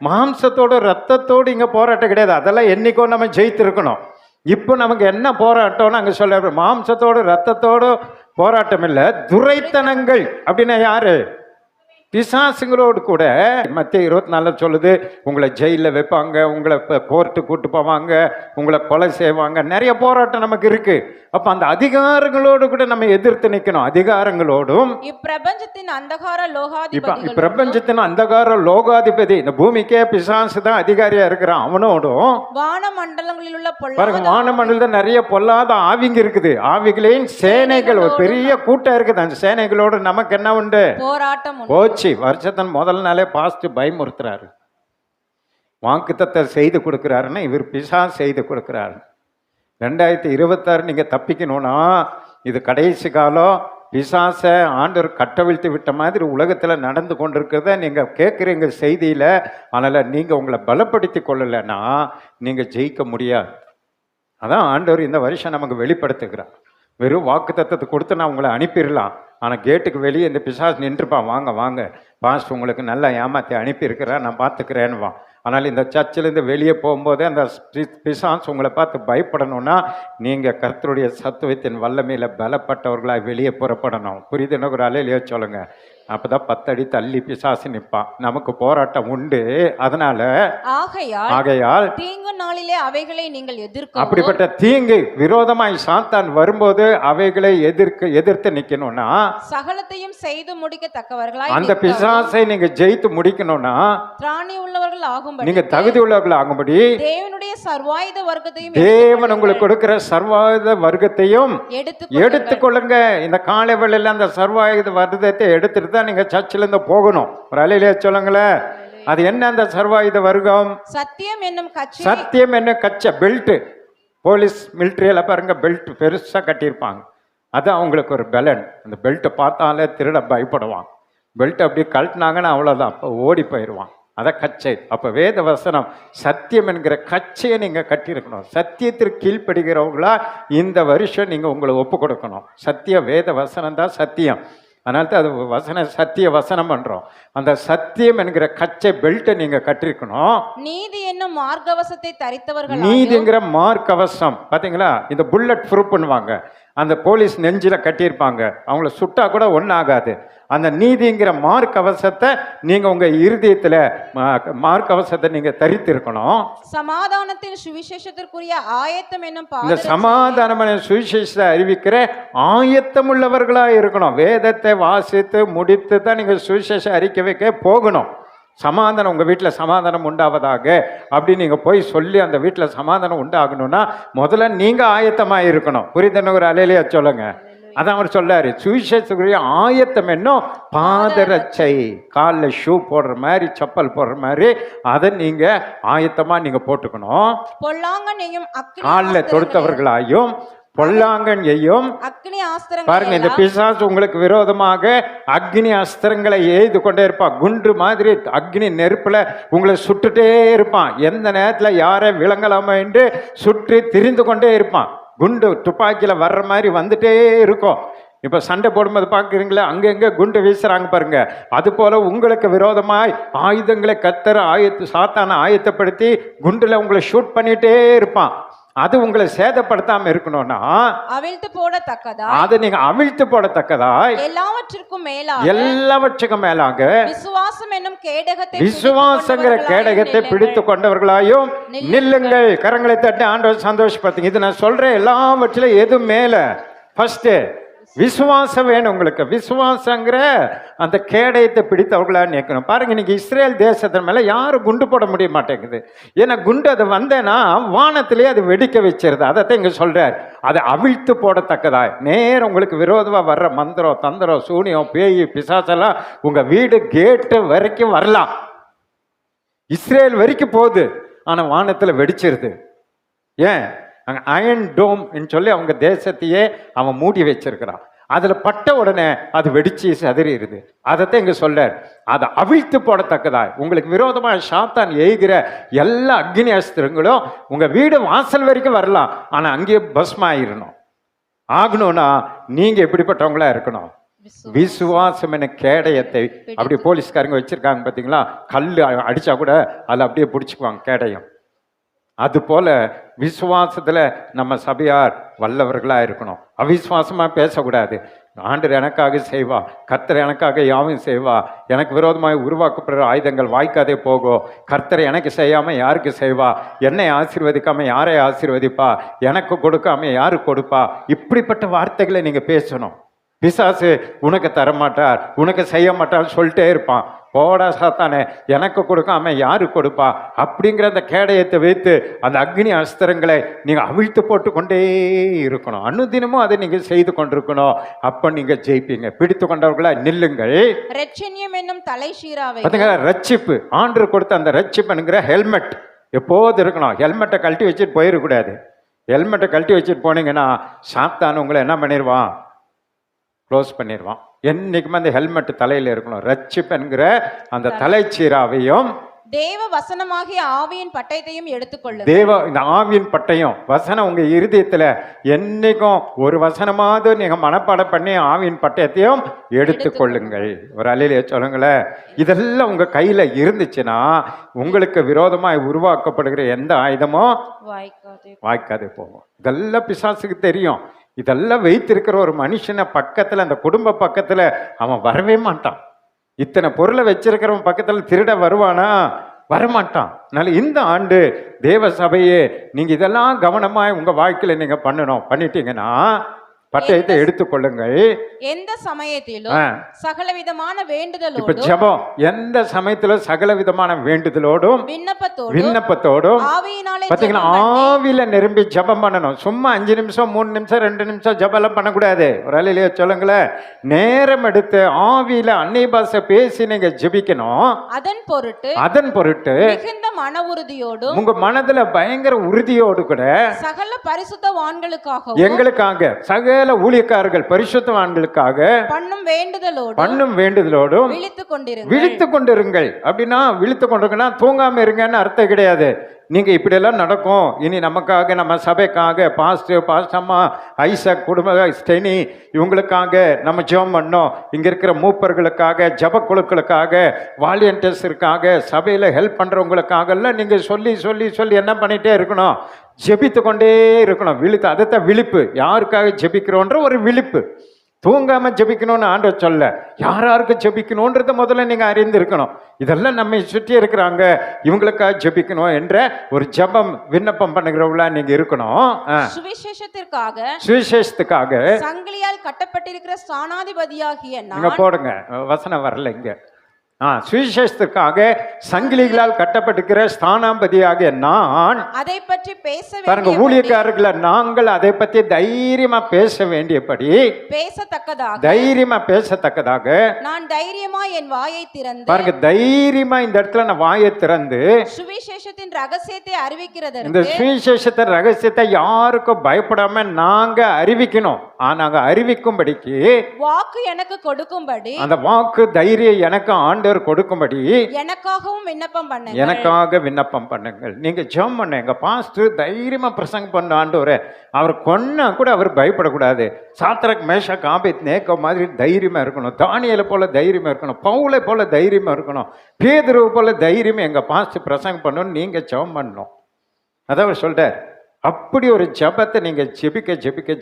மாம்சத்தோடு ரத்தத்தோடு இங்கே போராட்டம் கிடையாது. அதெல்லாம் என்னைக்கோ நம்ம ஜெயித்திருக்கணும். இப்போ நமக்கு என்ன போராட்டம்னு அங்கே சொல்ல, மாம்சத்தோடு ரத்தத்தோடு போராட்டம் இல்லை, துரைத்தனங்கள். அப்படின்னா யாரு? பிசாசுங்களோடு கூட. மத்திய 24 சொல்லுது, உங்களை ஜெயிலில் வைப்பாங்க, உங்களை கோர்ட்டு கூட்டு போவாங்க, உங்களை கொலை செய்வாங்க. நிறைய போராட்டம் நமக்கு இருக்கு. அப்ப அந்த அதிகாரங்களோடு கூட நம்ம எதிர்த்து நிற்கணும். அதிகாரங்களோடும் இப்பிரபஞ்சத்தின் அந்தகார லோகாதிபதி, பிரபஞ்சத்தின் அந்தகார லோகாதிபதி, இந்த பூமிக்கே பிசாசு தான் அதிகாரியா இருக்கிறான். அவனோடும் வானமண்டலங்களில் உள்ள பாருங்க, வானமண்டலத்தில் நிறைய பொல்லாத ஆவிங்க இருக்குது. ஆவிகளின் சேனைகள் ஒரு பெரிய கூட்டம் இருக்குது. அந்த சேனைகளோடு நமக்கு என்ன உண்டு? போராட்டம். போச்சு. வருஷத்தின் முதல் நாளே பாஸ்ட் பயமுறுத்துறாரு. வாக்குத்தத்தை செய்து கொடுக்கிறாருன்னா இவர் பிசாசு செய்து கொடுக்கிறாரு. 2026 நீங்க தப்பிக்கணும்னா, இது கடைசி காலம். பிசாச ஆண்டவர் கட்டவிழ்த்து விட்ட மாதிரி உலகத்தில் நடந்து கொண்டிருக்கிறத நீங்கள் கேட்குறீங்க செய்தியில். அதனால் நீங்கள் உங்களை பலப்படுத்தி கொள்ளலைன்னா நீங்கள் ஜெயிக்க முடியாது. அதான் ஆண்டவர் இந்த வருஷம் நமக்கு வெளிப்படுத்துகிறார். வெறும் வாக்கு தத்தத்தை கொடுத்து நான் உங்களை அனுப்பிடலாம், ஆனால் கேட்டுக்கு வெளியே இந்த பிசாசு நின்றுப்பான். வாங்க வாங்க பாஸ்ட் உங்களுக்கு நல்லா ஏமாற்றி அனுப்பியிருக்கிறேன், நான் பார்த்துக்கிறேன்னு. ஆனால் இந்த சர்ச்சிலேருந்து வெளியே போகும்போது அந்த பிசாசு உங்களை பார்த்து பயப்படணும்னா நீங்கள் கர்த்தருடைய சத்துவத்தின் வல்லமையில் பலப்பட்டவர்களாக வெளியே புறப்படணும். புரியுதுன்னு ஒரு அலையிலேயே சொல்லுங்க. அப்பதான் 10 அடி தள்ளி பிசாசு நிற்பான். நமக்கு போராட்டம் உண்டு. அதனால ஆகையால் தீங்கு நாளிலே அவைகளை நீங்கள் எதிர்க்க, அப்படிப்பட்ட தீங்கு விரோதமாய் சாத்தான் வரும்போது அவைகளை எதிர்த்து நிக்கணும்னா, சகலத்தையும் செய்து முடிக்கத்தக்கவர்களாய், அந்த பிசாசை நீங்க ஜெயித்து முடிக்கணும்னா திராணி உள்ளவர்கள் ஆகும்படி, நீங்க தகுதி உள்ளவர்கள் ஆகும்படி தேவனுடைய சர்வாயுத வர்க்கத்தையும், தேவன் உங்களுக்கு கொடுக்கிற சர்வாயுத வர்க்கத்தையும் எடுத்துக்கொள்ளுங்க. இந்த காலை வேளையில அந்த சர்வாயுத வர்க்கத்தை எடுத்துட்டு தான் நீங்க சர்ச்சில் இருந்து போகணும். ஒரு அலையிலே சொல்லுங்களேன். அது என்ன அந்த சர்வாயுத வர்க்கம்? சத்தியம் என்னும் கச்சை. சத்தியம் என்ன கச்சை? பெல்ட். போலீஸ் மிலிட்ரியில பாருங்க, பெல்ட் பெருசா கட்டியிருப்பாங்க. அது அவங்களுக்கு ஒரு பலன். அந்த பெல்ட்டை பார்த்தாலே திருட பயப்படுவான். பெல்ட் அப்படி கழட்டினாங்கன்னா அவ்வளோதான், அப்போ ஓடி போயிடுவான். அதான் கச்சை. அப்போ வேத வசனம் சத்தியம் என்கிற கச்சையை நீங்கள் கட்டியிருக்கணும். சத்தியத்திற்கு கீழ்ப்படுகிறவங்களா இந்த வருஷம் நீங்கள் உங்களை ஒப்பு கொடுக்கணும். சத்திய வேத வசனம் தான் சத்தியம். அதனால தான் அது சத்திய வசனம் பண்றோம். அந்த சத்தியம் என்கிற கச்சை பெல்ட்டை நீங்க கட்டிருக்கணும். நீதி என்னும் மார்க்கவசத்தை தரித்தவர்கள். நீதிங்கிற மார்க்கவசம் பாத்தீங்களா? இந்த புல்லட் ப்ரூஃப் பண்ணுவாங்க, அந்த போலீஸ் நெஞ்சில கட்டியிருப்பாங்க. அவங்கள சுட்டா கூட ஒன்றும் ஆகாது. அந்த நீதிங்கிற மார்க்கவசத்தை நீங்க உங்க இருதயத்துல மார்க்கவசத்தை நீங்க தரித்திருக்கணும். சமாதானத்தின் சுவிசேஷத்திற்குரிய ஆயத்தம் என்னும் இந்த சமாதானமான சுவிசேஷத்தை அறிவிக்கிற ஆயத்தம் உள்ளவர்களா இருக்கணும். வேதத்தை வாசித்து முடித்து தான் நீங்க சுவிசேஷம் அறிக்கை வைக்க போகணும். சமாதானம் உங்கள் வீட்டில் சமாதானம் உண்டாவதாக அப்படின்னு நீங்கள் போய் சொல்லி அந்த வீட்டில் சமாதானம் உண்டாகணும்னா முதல்ல நீங்கள் ஆயத்தமாக இருக்கணும். புரியுதுன்னு ஒரு அலையிலேயே சொல்லுங்க. அதான் அவர் சொல்லாரு, சுவிசேஷத்துக்குரிய ஆயத்தம் என்னும் பாதரட்சை, காலில் ஷூ போடுற மாதிரி, செப்பல் போடுற மாதிரி அதை நீங்கள் ஆயத்தமாக நீங்கள் போட்டுக்கணும். காலில் தொடுத்தவர்களாயும் பொல்லாங்கன் அக்னி ஆஸ்திரங்கள். பாருங்க, இந்த பிசாசு உங்களுக்கு விரோதமாக அக்னி அஸ்திரங்களை எய்து கொண்டே இருப்பான். குண்டு மாதிரி அக்னி நெருப்புல உங்களை சுட்டுட்டே இருப்பான். எந்த நேரத்தில் யாரை விளங்கலாமா என்று சுற்றி திரிந்து கொண்டே இருப்பான். குண்டு துப்பாக்கியில வர்ற மாதிரி வந்துட்டே இருக்கும். இப்ப சண்டை போடும்போது பார்க்குறீங்களா, அங்கங்க குண்டு வீசுறாங்க பாருங்க. அது போல உங்களுக்கு விரோதமாய் ஆயுதங்களை கத்தர சாத்தான ஆயத்தப்படுத்தி குண்டுல உங்களை ஷூட் பண்ணிட்டே இருப்பான். அது உங்களை சேதப்படுத்தாம இருக்கணும்னா அவிழ்த்து போடத்தக்கதா அதை நீங்க அவிழ்த்து போடத்தக்கதாய் எல்லாவற்றுக்கும் மேலாக விசுவாசம் என்னும் கேடகத்தை விசுவாசங்கிற கேடகத்தை பிடித்து கொண்டவர்களாயும் நில்லுங்கள். கரங்களை தட்டி ஆண்டவர் சந்தோஷப்படுத்துங்க. இது நான் சொல்றேன் எல்லாவற்றிலும் எது மேல? ஃபர்ஸ்ட் விசுவாசம் வேணும் உங்களுக்கு. விசுவாசங்கிற அந்த கேடயத்தை பிடித்தவர்களா நிற்கணும். பாருங்க, இன்னைக்கு இஸ்ரேல் தேசத்தின் மேல யாரும் குண்டு போட முடிய மாட்டேங்குது. ஏன்னா குண்டு அது வந்தேன்னா வானத்திலேயே அது வெடிக்க வச்சிருது. அதைத்தான் இங்க சொல்றார், அதை அவிழ்த்து போடத்தக்கதா. நேரம் உங்களுக்கு விரோதமா வர்ற மந்திரம், தந்திரம், சூனியம், பேய், பிசாசெல்லாம் உங்க வீடு கேட்டு வரைக்கும் வரலாம். இஸ்ரேல் வரைக்கும் போகுது, ஆனா வானத்துல வெடிச்சிருது. ஏன்? அங்கே அயன் டோம் சொல்லி அவங்க தேசத்தையே அவன் மூடி வச்சிருக்கிறான். அதில் பட்ட உடனே அது வெடிச்சு சதறிடுது. அதைத்தான் இங்கே சொல்றார், அதை அவிழ்த்து போடத்தக்கதா. உங்களுக்கு விரோதமாக சாத்தான் எய்கிற எல்லா அக்னி அஸ்திரங்களும் உங்கள் வீடு வாசல் வரைக்கும் வரலாம், ஆனால் அங்கேயே பஸ்மாயிரணும். ஆகணும்னா நீங்கள் எப்படிப்பட்டவங்களா இருக்கணும்? விசுவாசம் என கேடயத்தை. அப்படி போலீஸ்காரங்க வச்சிருக்காங்க பார்த்தீங்களா, கல் அடிச்சா கூட அதில் அப்படியே பிடிச்சிக்குவாங்க கேடயம். அது போல விசுவாசத்துல நம்ம சபையார் வல்லவர்களா இருக்கணும். அவிசுவாசமா பேசக்கூடாது. ஆண்டவர் எனக்காக செய்வா, கர்த்தர் எனக்காக யாவும் செய்வா, எனக்கு விரோதமாக உருவாக்கப்படுற ஆயுதங்கள் வாய்க்காதே போகும், கர்த்தர் எனக்கு செய்யாம யாருக்கு செய்வா, என்னை ஆசீர்வதிக்காம யாரை ஆசீர்வதிப்பா, எனக்கு கொடுக்காம யாரு கொடுப்பா, இப்படிப்பட்ட வார்த்தைகளை நீங்க பேசணும். பிசாசு உனக்கு தரமாட்டார், உனக்கு செய்ய மாட்டார் சொல்லிட்டே இருப்பான். போடா சாத்தானே, எனக்கு கொடுக்காம யாரு கொடுப்பா அப்படிங்கிற அந்த கேடயத்தை வைத்து அந்த அக்னி அஸ்திரங்களை நீங்க அவிழ்த்து போட்டு கொண்டே இருக்கணும். அனுதினமும் அதை நீங்க செய்து கொண்டிருக்கணும். அப்ப நீங்க ஜெயிப்பீங்க. பிடித்து கொண்டவர்களா நில்லுங்கள். ரட்சணியம் என்னும் தலை சீராவை. ரட்சிப்பு, ஆண்டு கொடுத்த அந்த ரட்சிப்புங்கிற ஹெல்மெட் எப்போது இருக்கணும். ஹெல்மெட்டை கழட்டி வச்சுட்டு போயிடக்கூடாது. ஹெல்மெட்டை கழட்டி வச்சுட்டு போனீங்கன்னா சாத்தான் உங்களை என்ன பண்ணிடுவான்? க்ளோஸ் பண்ணிடுவான். என்னைக்குமே அந்த ஹெல்மெட் தலையில இருக்கணும். ரட்சிப்புங்கிற அந்த தலைச்சீராவையும் தேவ வசனமாகிய ஆவியின் பட்டயத்தையும் எடுத்துக்கொள்ளுங்க. இந்த ஆவியின் பட்டயம் வசனம் உங்க இருதயத்துல என்னைக்கும் ஒரு வசனமாவது நீங்க மனப்பாடம் பண்ணி ஆவியின் பட்டயத்தையும் எடுத்துக்கொள்ளுங்கள். ஒரு அலையில சொல்லுங்களேன். இதெல்லாம் உங்க கையில இருந்துச்சுன்னா உங்களுக்கு விரோதமாய் உருவாக்கப்படுகிற எந்த ஆயுதமும் வாய்க்காதே போகும். இதெல்லாம் பிசாசுக்கு தெரியும். இதெல்லாம் வைத்திருக்கிற ஒரு மனுஷனை பக்கத்துல, அந்த குடும்ப பக்கத்துல அவன் வரவே மாட்டான். இத்தனை பொருளை வச்சிருக்கிறவன் பக்கத்துல திருட வருவானா? வரமாட்டான். அதனால இந்த ஆண்டு தேவ சபையே நீங்க இதெல்லாம் கவனமாய் உங்க வாழ்க்கையில நீங்க பண்ணணும். பண்ணிட்டீங்கன்னா பட்டயத்தை எடுத்துக்கொள்ளுங்கள். எந்த சமயத்திலும் சகலவிதமான வேண்டுதலோடும், ஜெபம் எந்த சமயத்துல சகலவிதமான வேண்டுதலோடும் விண்ணப்பத்தோடும் பாத்தீங்கன்னா ஆவியில நிரம்பி ஜெபம் பண்ணணும். சும்மா 5 நிமிஷம் 3 நிமிஷம் 2 நிமிஷம் ஜெபம் பண்ணக்கூடாது. ஒரு அலையிலேயே சொல்லுங்களேன். நேரம் எடுத்து ஆவியில அன்னை பாஷை பேசி நீங்க ஜெபிக்கணும். அதன் பொருட்டு மிகுந்த மன உறுதியோடும், உங்க மனதுல பயங்கர உறுதியோடு கூட சகல பரிசுத்தவான்களுக்காக, எங்களுக்காக, சகல ஊழியக்காரர்கள் பரிசுத்தவான்களுக்காக பண்ணும் வேண்டுதலோடும் விழித்து கொண்டிருங்கள். அப்படின்னா விழித்து கொண்டிருக்கனா தூங்காம இருங்கன்னு அர்த்தம் கிடையாது. நீங்க இப்படி எல்லாம் நடக்கும், இனி நமக்காக, நம்ம சபைக்காக, பாஸ்டம்மா ஐசக் குடும்ப ஸ்டெனி இவங்களுக்காக நம்ம ஜெபம் பண்ணோம். இங்க இருக்கிற மூப்பர்களுக்காக, ஜப குழுக்களுக்காக, வாலியன்டர்ஸுக்காக, சபையில ஹெல்ப் பண்றவங்களுக்காக எல்லாம் நீங்க சொல்லி சொல்லி சொல்லி என்ன பண்ணிட்டே இருக்கணும்? ஜெபித்து கொண்டே இருக்கணும். விழித்து, அதைத்தான் விழிப்பு. யாருக்காக ஜெபிக்கிறோன்ற ஒரு விழிப்பு. தூங்காம ஜெபிக்கணும்னு ஆண்டவர் சொல்ல, யாராருக்கு ஜெபிக்கணும்ன்றத முதல்ல நீங்க அறிந்து இருக்கணும். இதெல்லாம் நம்ம சுற்றி இருக்கிறாங்க, இவங்களுக்காக ஜெபிக்கணும் என்ற ஒரு ஜெபம் விண்ணப்பம் பண்ணுகிறவங்களா நீங்க இருக்கணும். சுவிசேஷத்துக்காக சங்கிலியால் கட்டப்பட்டிருக்கிற ஸ்தானாதிபதியாகிய நீங்க போடுங்க, வசனம் வரல இங்க. சுவிசேஷத்துக்காக சங்கிலிகளால் கட்டப்பட்டிருக்கிற ஸ்தானாபதியாகிய நான் அதை பற்றி பேச பாருங்க, ஊழியக்காரர்களை நாங்கள் அதை பற்றி தைரியமா பேச வேண்டியபடி தைரியமா பேசத்தக்கதாக நான் தைரியமா என் வாயை திறந்து, பாருங்க தைரியமா இந்த இடத்துல நான் வாயை திறந்து சுவிசேஷத்தின் ரகசியத்தை அறிவிக்கிறது. இந்த சுவிசேஷத்தின் ரகசியத்தை யாருக்கும் பயப்படாம நாங்க அறிவிக்கணும். நாங்க அறிவிக்கும்படிக்கு வாக்கு எனக்கு கொடுக்கும்படி, அந்த வாக்கு தைரியம் எனக்கு ஆண்டவர் கொடுக்கும்படி எனக்காகவும் விண்ணப்பம் பண்ணுங்க. எனக்காக விண்ணப்பம் பண்ணுங்கள். நீங்க ஜெபம் பண்ண, எங்க பாஸ்டர் தைரியமா பிரசங்கம் பண்ண ஆண்டவரே, அவர் கொன்னா கூட அவர் பயப்படக்கூடாது. சாத்ராக் மேஷாக் ஆபேத்நேகோ மாதிரி தைரியமா இருக்கணும். தானியேலை போல தைரியமா இருக்கணும். பவுலை போல தைரியமா இருக்கணும். பேதுருவை போல தைரியமா எங்க பாஸ்டர் பிரசங்கம் பண்ணணும். நீங்க ஜெபம் பண்ணணும். அதான் அவர் சொல்றார், அப்படி ஒரு ஜெபத்தை நீங்கள்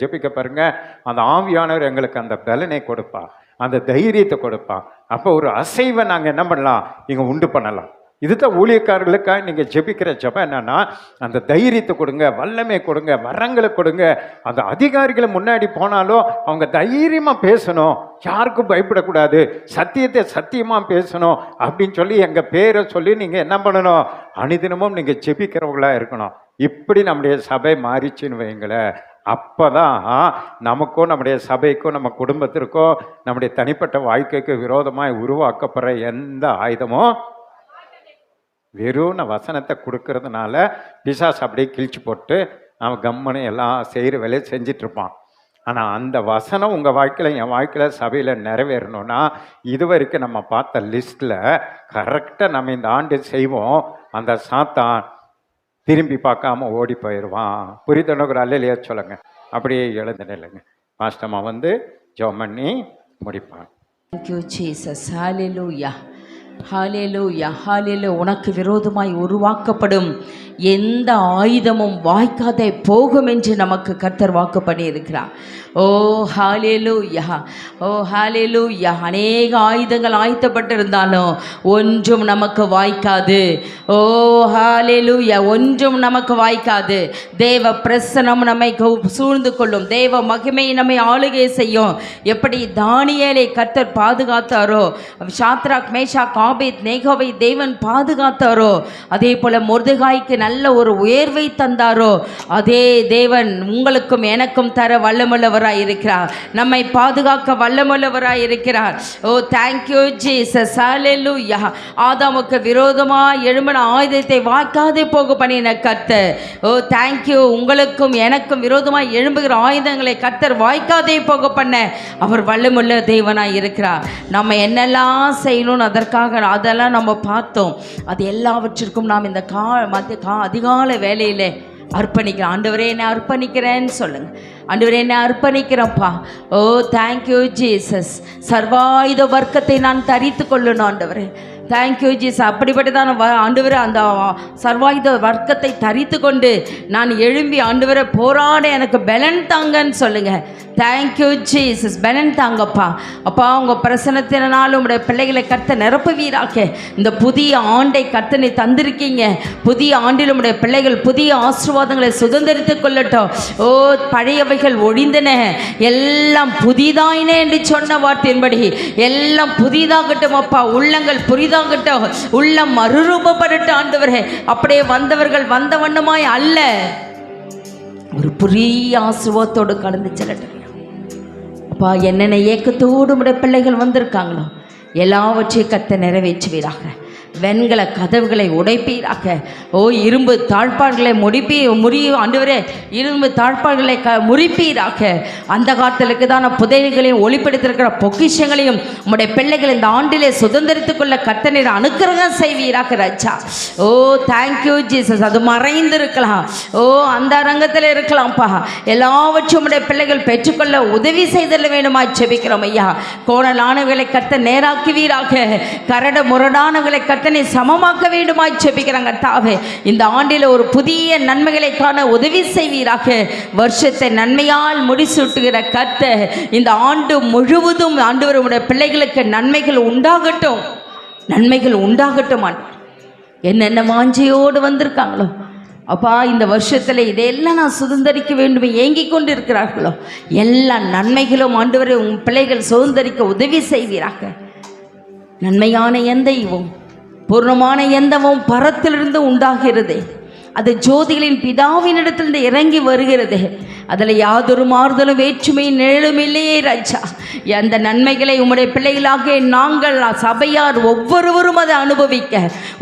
ஜெபிக்க பாருங்க, அந்த ஆவியானவர் எங்களுக்கு அந்த பலனை கொடுப்பா, அந்த தைரியத்தை கொடுப்பா. அப்போ ஒரு அசைவை நாங்கள் என்ன பண்ணலாம், இங்கே உண்டு பண்ணலாம். இதுதான் ஊழியக்காரர்களுக்காக நீங்கள் ஜெபிக்கிற ஜெபம். என்னன்னா, அந்த தைரியத்தை கொடுங்க, வல்லமை கொடுங்க, வரங்களை கொடுங்க. அந்த அதிகாரிகளை முன்னாடி போனாலும் அவங்க தைரியமாக பேசணும், யாருக்கும் பயப்படக்கூடாது, சத்தியத்தை சத்தியமாக பேசணும் அப்படின்னு சொல்லி எங்கள் பேரை சொல்லி நீங்கள் என்ன பண்ணணும், அனுதினமும் நீங்கள் ஜெபிக்கிறவங்களாக இருக்கணும். இப்படி நம்முடைய சபை மாறிச்சுன்னு வைங்களேன், அப்போ தான் நமக்கும் நம்முடைய சபைக்கும் நம்ம குடும்பத்திற்கும் நம்முடைய தனிப்பட்ட வாழ்க்கைக்கு விரோதமாக உருவாக்கப்படுற எந்த ஆயுதமும், வெறும் வசனத்தை கொடுக்கறதுனால பிசாசு அப்படியே கிழிச்சு போட்டு அவன் கம்மனை எல்லாம் செய்கிற வேலையை செஞ்சிட்ருப்பான். ஆனால் அந்த வசனம் உங்கள் வாழ்க்கையில், என் வாழ்க்கையில், சபையில் நிறைவேறணும்னா இது வரைக்கும் நம்ம பார்த்த லிஸ்ட்டில் கரெக்டாக நம்ம இந்த ஆண்டு செய்வோம், அந்த சாத்தான் திரும்பி பார்க்காம ஓடி போயிடுவான். புரிதனுக்கு அல்லையா சொல்லுங்க. அப்படியே எழுந்த நிலைங்க. மாஸ்டமா வந்து ஜெபம் பண்ணி முடிப்பான். Thank you Jesus. Hallelujah. ஹalleluya ஹalleluya. உனக்கு விரோதமாய் உருவாக்கப்படும் எந்த ஆயுதமும் வாய்க்காதே போகும் என்று நமக்கு கர்த்தர் வாக்கு பண்ணியிருக்கிறார். ஓ ஹalleluya, ஓ ஹalleluya. அநேக ஆயுதங்கள் ஆயத்தப்பட்டிருந்தாலும் ஒன்றும் நமக்கு வாய்க்காது. ஓ ஹalleluya, ஒன்றும் நமக்கு வாய்க்காது. தேவ பிரசன்னம் நம்மை சூழ்ந்து கொள்ளும், தேவ மகிமை நம்மை ஆளுகை செய்யும். எப்படி தானியேலை கர்த்தர் பாதுகாத்தாரோ, சாத்ராக் மேஷாக் ஆபேத் நேகோவை தேவன் பாதுகாத்தாரோ, அதே போல மொர்தெகாய்க்கு நல்ல ஒரு உயர்வை தந்தாரோ, அதே தேவன் உங்களுக்கும் எனக்கும் தர வல்லமுள்ளவராய் இருக்கிறார், நம்மை பாதுகாக்க வல்லமுள்ளவராய் இருக்கிறார். ஓ தேங்க்யூ ஜீசஸ். ஹalleluya. ஆதாமுக்கு விரோதமாக எழும்பின ஆயுதத்தை வாய்க்காதே போக பண்ணின கர்த்தர். ஓ தேங்க்யூ. உங்களுக்கும் எனக்கும் விரோதமாக எழும்புகிற ஆயுதங்களை கர்த்தர் வாய்க்காதே போக பண்ண அவர் வல்லமுள்ள தேவனாய் இருக்கிறார். நம்ம என்னெல்லாம் செய்யணும்னு அதற்காக அதெல்லாம் நம்ம பார்த்தோம். அது எல்லாவற்றிற்கும் நாம் இந்த அதிகாலை வேலையில் அர்ப்பணிக்கிறேன். ஆண்டவரே என்னை அர்ப்பணிக்கிறேன்னு சொல்லுங்க. ஆண்டவரே என்னை அர்ப்பணிக்கிறேன்ப்பா. ஓ தேங்க்யூ ஜீசஸ். சர்வாயுத வர்க்கத்தை நான் தரித்து கொள்ளணும் ஆண்டவரே. Thank you Jesus. அப்படிப்பட்டதான் ஆண்டவரே அந்த சர்வாயுத வர்க்கத்தை தரித்து கொண்டு நான் எழும்பி ஆண்டவரை போராட எனக்கு பலன் தாங்கன்னு சொல்லுங்க. Thank you Jesus. பலன் தாங்கப்பா. அப்பா உங்கள் பிரசனத்தினாலும் உங்களுடைய பிள்ளைகளை கர்த்த நிரப்புவீராக. இந்த புதிய ஆண்டை கர்த்தனை தந்திருக்கீங்க. புதிய ஆண்டில் உங்களுடைய பிள்ளைகள் புதிய ஆசீர்வாதங்களை சுதந்திரித்துக் கொள்ளட்டும். ஓ பழையவைகள் ஒழிந்தன, எல்லாம் புதிதாயினே என்று சொன்ன வார்த்தையின்படி எல்லாம் புதிதாகட்டும் அப்பா. உள்ளங்கள் புரிதாகட்டும், உள்ளம் மறுரூபப்படட்டும் ஆண்டவரே. அப்படியே வந்தவர்கள் வந்த வண்ணமாய் அல்ல, ஒரு புதிய ஆசீர்வாதத்தோடு கடந்து செல்லட்டும் அப்பா. என்னென்ன ஏக்கத்தோடு உடைய பிள்ளைகள் வந்திருக்காங்களோ எல்லாவற்றையும் கர்த்தர் நிறைவேற்றுவீராக. வெண்கல கதவுகளை உடைப்பீராக. ஓ இரும்பு தாழ்பாடுகளை முறியும் ஆண்டவரே, இரும்பு தாழ்பாடுகளை முறிப்பீராக. அந்த காலத்திற்கு தான் புதையல்களையும் ஒளிப்படுத்திருக்கிற பொக்கிஷங்களையும் உம்முடைய பிள்ளைகள் இந்த ஆண்டிலே சுதந்திரித்துக் கொள்ள கர்த்தர் அனுக்கிரகம் செய்வீராக ராஜா. ஓ தேங்க்யூ ஜீசஸ். அது மறைந்திருக்கலாம், ஓ அந்த அரங்கத்தில் இருக்கலாம்ப்பா. எல்லாவற்றும் உம்முடைய பிள்ளைகள் பெற்றுக்கொள்ள உதவி செய்தல வேணுமா ஜெபிக்கிறோம் ஐயா. கோணலானவர்களை கர்த்தர் நேராக்குவீராக. கரட முரடானவர்களை கர்த்தனை சமமாக்க வேண்டுமாய் ஜெபிக்கிறாங்க தாவே. இந்த ஆண்டில் ஒரு புதிய நன்மைகளை காண உதவி செய்வீராக. வருஷத்தை நன்மையால் முடிசூட்டுகிற கர்த்தர் இந்த ஆண்டு முழுவதும் ஆண்டவருடைய பிள்ளைகளுக்கு நன்மைகள் உண்டாகட்டும், நன்மைகள் உண்டாகட்டும். என்னென்ன வாஞ்சையோடு வந்திருக்காங்களோ அப்பா, இந்த வருஷத்தில் இதையெல்லாம் நான் சுதந்திரிக்க வேண்டும் ஏங்கிக் கொண்டு இருக்கிறார்களோ எல்லா நன்மைகளும் ஆண்டவரை உன் பிள்ளைகள் சுதந்திரிக்க உதவி செய்வீராக. நன்மையான எந்த ஈவும் பூர்ணமான எந்தவும் பரத்திலிருந்து உண்டாகிறது. அது ஜோதிகளின் பிதாவினிடத்திலிருந்து இறங்கி வருகிறது. அதில் யாதொரு மாறுதலும் வேற்றுமை நிழலும் இல்லையே ராஜா. அந்த நன்மைகளை உம்முடைய பிள்ளைகளாக நாங்கள் சபையார் ஒவ்வொருவரும் அதை அனுபவிக்க,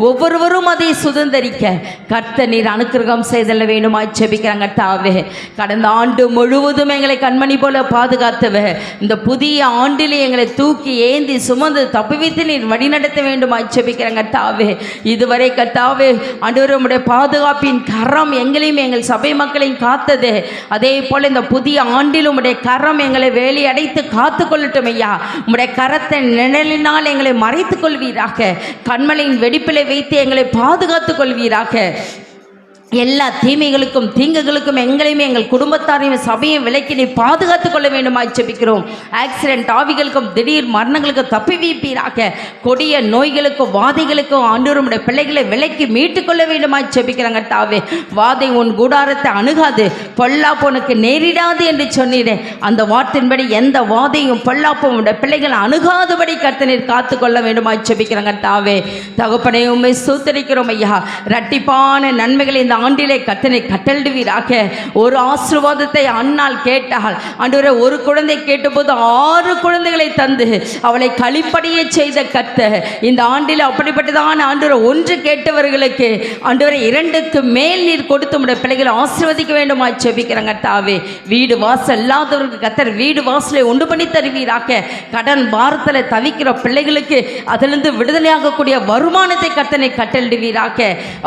ஒவ்வொருவரும் அதை சுதந்திரிக்க கர்த்தர் நீர் அனுக்கிரகம் செய்தல வேணுமா ஜெபிக்கிறாங்க தாவே. கடந்த ஆண்டு முழுவதும் எங்களை கண்மணி போல பாதுகாத்தவ இந்த புதிய ஆண்டிலே எங்களை தூக்கி ஏந்தி சுமந்து தப்புவித்து நீர் வழிநடத்த வேண்டுமா ஜெபிக்கிறாங்க தாவே. இதுவரை கர்த்தாவே ஆண்டவரே உம்முடைய பாதுகாப்பின் கரம் எங்களையும் எங்கள் சபை மக்களையும் காத்தது. அதே போல இந்த புதிய ஆண்டில் உம்முடைய கரம் எங்களை வேலி அடைத்து காத்து கொள்ளட்டும் ஐயா. உம்முடைய கரத்தை நிழலினால் எங்களை மறைத்துக் கொள்வீராக. கண்மலையின் வெடிப்பிலை வைத்து எங்களை பாதுகாத்துக் கொள்வீராக. எல்லா தீமைகளுக்கும் தீங்குகளுக்கும் எங்களையுமே எங்கள் குடும்பத்தாரையும் சபையும் விலக்கி நீ பாதுகாத்துக் கொள்ள வேண்டுமாய் ஜெபிக்கிறோம். ஆக்சிடென்ட் ஆவிகளுக்கும் திடீர் மரணங்களுக்கும் தப்பி வைப்பீராக. கொடிய நோய்களுக்கும் வாதைகளுக்கும் ஆண்டவருடைய பிள்ளைகளை விலக்கி மீட்டுக் கொள்ள வேண்டுமாய் ஜெபிக்கிறாங்க. தாவே வாதை உன் கூடாரத்தை அணுகாது, பொல்லாப்பு உனக்கு நேரிடாது என்று சொன்னீரேன். அந்த வார்த்தையின்படி எந்த வாதையும் பொல்லாப்பும் உடைய பிள்ளைகளை அணுகாதபடி கர்த்தனீர் காத்து கொள்ள வேண்டுமாய் ஜெபிக்கிறாங்க. தாவே தகப்பனே உம்மை ஸ்தோத்திரிக்கிறோம் ஐயா. இரட்டிப்பான நன்மைகளை இந்த ஆண்டிலே கர்த்தனை கட்டளிடுவீராக. ஒரு ஆசீர்வாதத்தை அன்னாள் கேட்டாள் ஆண்டவரே. ஒரு குழந்தை கேட்டபோது 6 குழந்தைகளை தந்து அவளை களிப்படைய செய்த கர்த்தர் இந்த ஆண்டில் அப்படிப்பட்டதான ஆண்டவரை 1 கேட்டவர்களுக்கு ஆண்டவரை 2க்கு மேல் நீர் கொடுத்து உடைய பிள்ளைகளை ஆசீர்வதிக்க வேண்டுமா ஜெபிக்கிறாங்க. தாவே வீடு வாசல் இல்லாதவர்களுக்கு கர்த்தர் வீடு வாசலை உண்டு பண்ணி தருவீராக. கடன் பாரத்தில் தவிக்கிற பிள்ளைகளுக்கு அதிலிருந்து விடுதலையாகக்கூடிய வருமானத்தை கர்த்தனை கட்டளிடுவீராக.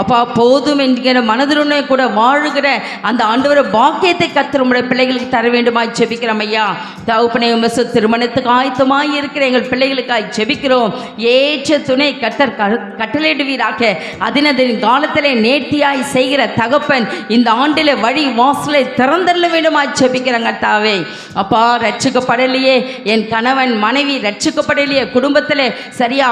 அப்பா போதும் என்கிற மனதிலுடனே கூட வாழுகிற அந்த ஆண்டவரை பாக்கியத்தை கர்த்தர் உம்முடைய பிள்ளைகளுக்கு தர வேண்டுமாய் ஜெபிக்கிறோம் ஐயா. தகப்பனே உம்மை திருமணத்துக்கு ஆயத்தமாய் இருக்கிற எங்கள் பிள்ளைகளுக்காய் ஜெபிக்கிறோம். ஏற்ற துணை கர்த்தர் கட்டளையிடுவீராக. அதனதின் காலத்திலே நேர்த்தியாய் செய்கிற தகப்பன் இந்த ஆண்டிலே வழி வாசலை திறந்தள்ள வேண்டுமாய் ஜெபிக்கிறாங்க. தாவே அப்பா ரட்சிக்கப்படலையே, என் கணவன் மனைவி ரட்சிக்கப்படலையே, குடும்பத்தில் சரியா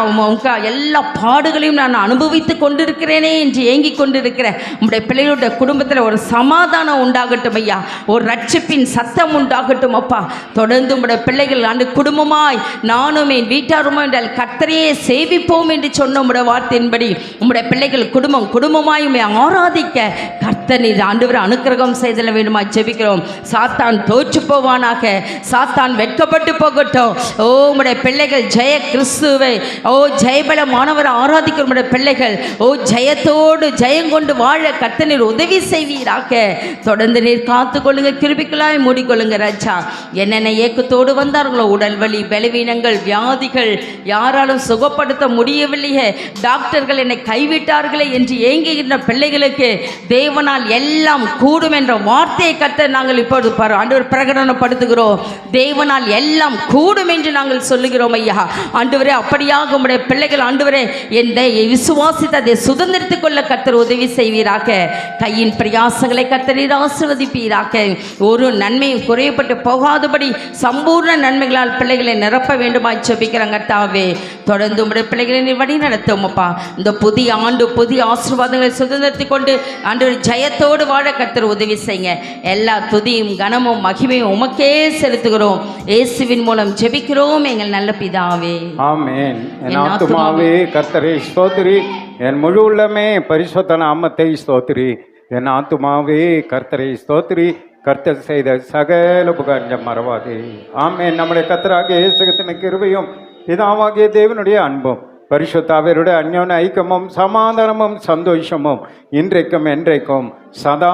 எல்லா பாடுகளையும் நான் அனுபவித்து கொண்டிருக்கிறேனே என்று ஏங்கி கொண்டிருக்கிறேன் உம்முடைய பிள்ளைகளுடைய குடும்பத்தில் ஒரு சமாதானம் உண்டாகட்டும் ஐயா. ஒரு ரட்சிப்பின் சத்தம் உண்டாகட்டும் அப்பா. தொடர்ந்து உம்முடைய பிள்ளைகள் ஆண்டு குடும்பமாய் நானும் என் வீட்டாருமோ என்றால் கர்த்தரையே சேவிப்போம் என்று சொன்ன உம்முடைய வார்த்தையின்படி உம்முடைய பிள்ளைகள் குடும்பமாய் உம்மை ஆராதிக்க கர்த்தர் ஆண்டவரை அனுக்கிரகம் செய்தல வேண்டுமா ஜெபிக்கிறோம். சாத்தான் தோற்று போவானாக, சாத்தான் வெட்கப்பட்டு போகட்டும். ஓ உம்முடைய பிள்ளைகள் ஜெய கிறிஸ்துவை ஜெயபலமானவரை ஆராதிக்கிற உம்முடைய பிள்ளைகள் ஜெயத்தோடு ஜெயங்கொண்டு வாழ கர்த்தர் உதவி செய்வீராக. தொடர்ந்து நீர் காத்து கொள்ளுங்க, கிருபிக்களாய் மூடிக்கொள்ளுங்க ராஜா. என்னென்ன ஏக்கத்தோடு வந்தார்களோ உடல் வலி பலவீனங்கள் வியாதிகள் யாராலும் சுகப்படுத்த முடியவில்லையே, டாக்டர்கள் என்னை கைவிட்டார்களே என்று ஏங்குகின்ற பிள்ளைகளுக்கு தேவனால் எல்லாம் கூடும் என்ற வார்த்தையை கர்த்தர் நாங்கள் இப்போது ஆண்டவர் பிரகடனப்படுத்துகிறோம். தேவனால் எல்லாம் கூடும் என்று நாங்கள் சொல்லுகிறோம் ஐயா. ஆண்டவரே அப்படியாக உம்முடைய பிள்ளைகள் ஆண்டவரே எந்த விசுவாசித்து அதை சுதந்திரத்துக் கொள்ள கர்த்தர் உதவி செய்வீராக. கையின் பிரயாசங்களை கர்த்தர் ஆசீர்வதிப்பீராக. ஒரு நன்மையும் குறையப்பட்டு போகாதபடி சம்பூர்ண நன்மைகளால் பிள்ளைகளை நிரப்ப வேண்டுமாய் ஜெபிக்கிறாங்க. தாவே தொடர்ந்து உம்முடைய பிள்ளைகளை நீ வழி நடத்தும் அப்பா. இந்த புதிய ஆண்டு புதிய ஆசீர்வாதங்களை சுதந்திரத்தை கொண்டு ஆண்டவர் ஜெயத்தோடு வாழ கர்த்தர் உதவி செய்யுங்க. எல்லா துதியும் கனமும் மகிமையும் உமக்கே செலுத்துகிறோம். இயேசுவின் மூலம் ஜெபிக்கிறோம் எங்கள் நல்ல பிதாவே, ஆமென். என் ஆத்துமாவே கர்த்தரை ஸ்தோத்திரி, என் முழு உள்ளமே பரிசுத்த நாமத்தை ஸ்தோத்திரி. என் ஆத்துமாவே கர்த்தரை ஸ்தோத்திரி, கர்த்தர் செய்த சகல உபகாரம் மறவாதே. ஆமென். நம்முடைய கர்த்தராகிய இயேசு கிறிஸ்துவின் கிருபையும் பிதாவாகிய தேவனுடைய அன்பும் பரிசுத்தாவியருடைய அந்யோன்ய ஐக்கியமும் சமாதானமும் சந்தோஷமும் இன்றைக்கும் என்றைக்கும் சதா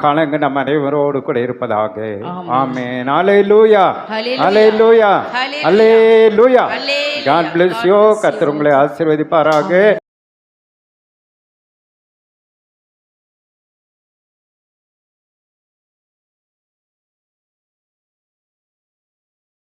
காலங்க நம் அனைவரோடு கூட இருப்பதாக. ஆமென். அல்லேலூயா, அல்லேலூயா, அல்லேலூயா. God bless you. கர்த்தர் உங்களை ஆசீர்வதிப்பாராக.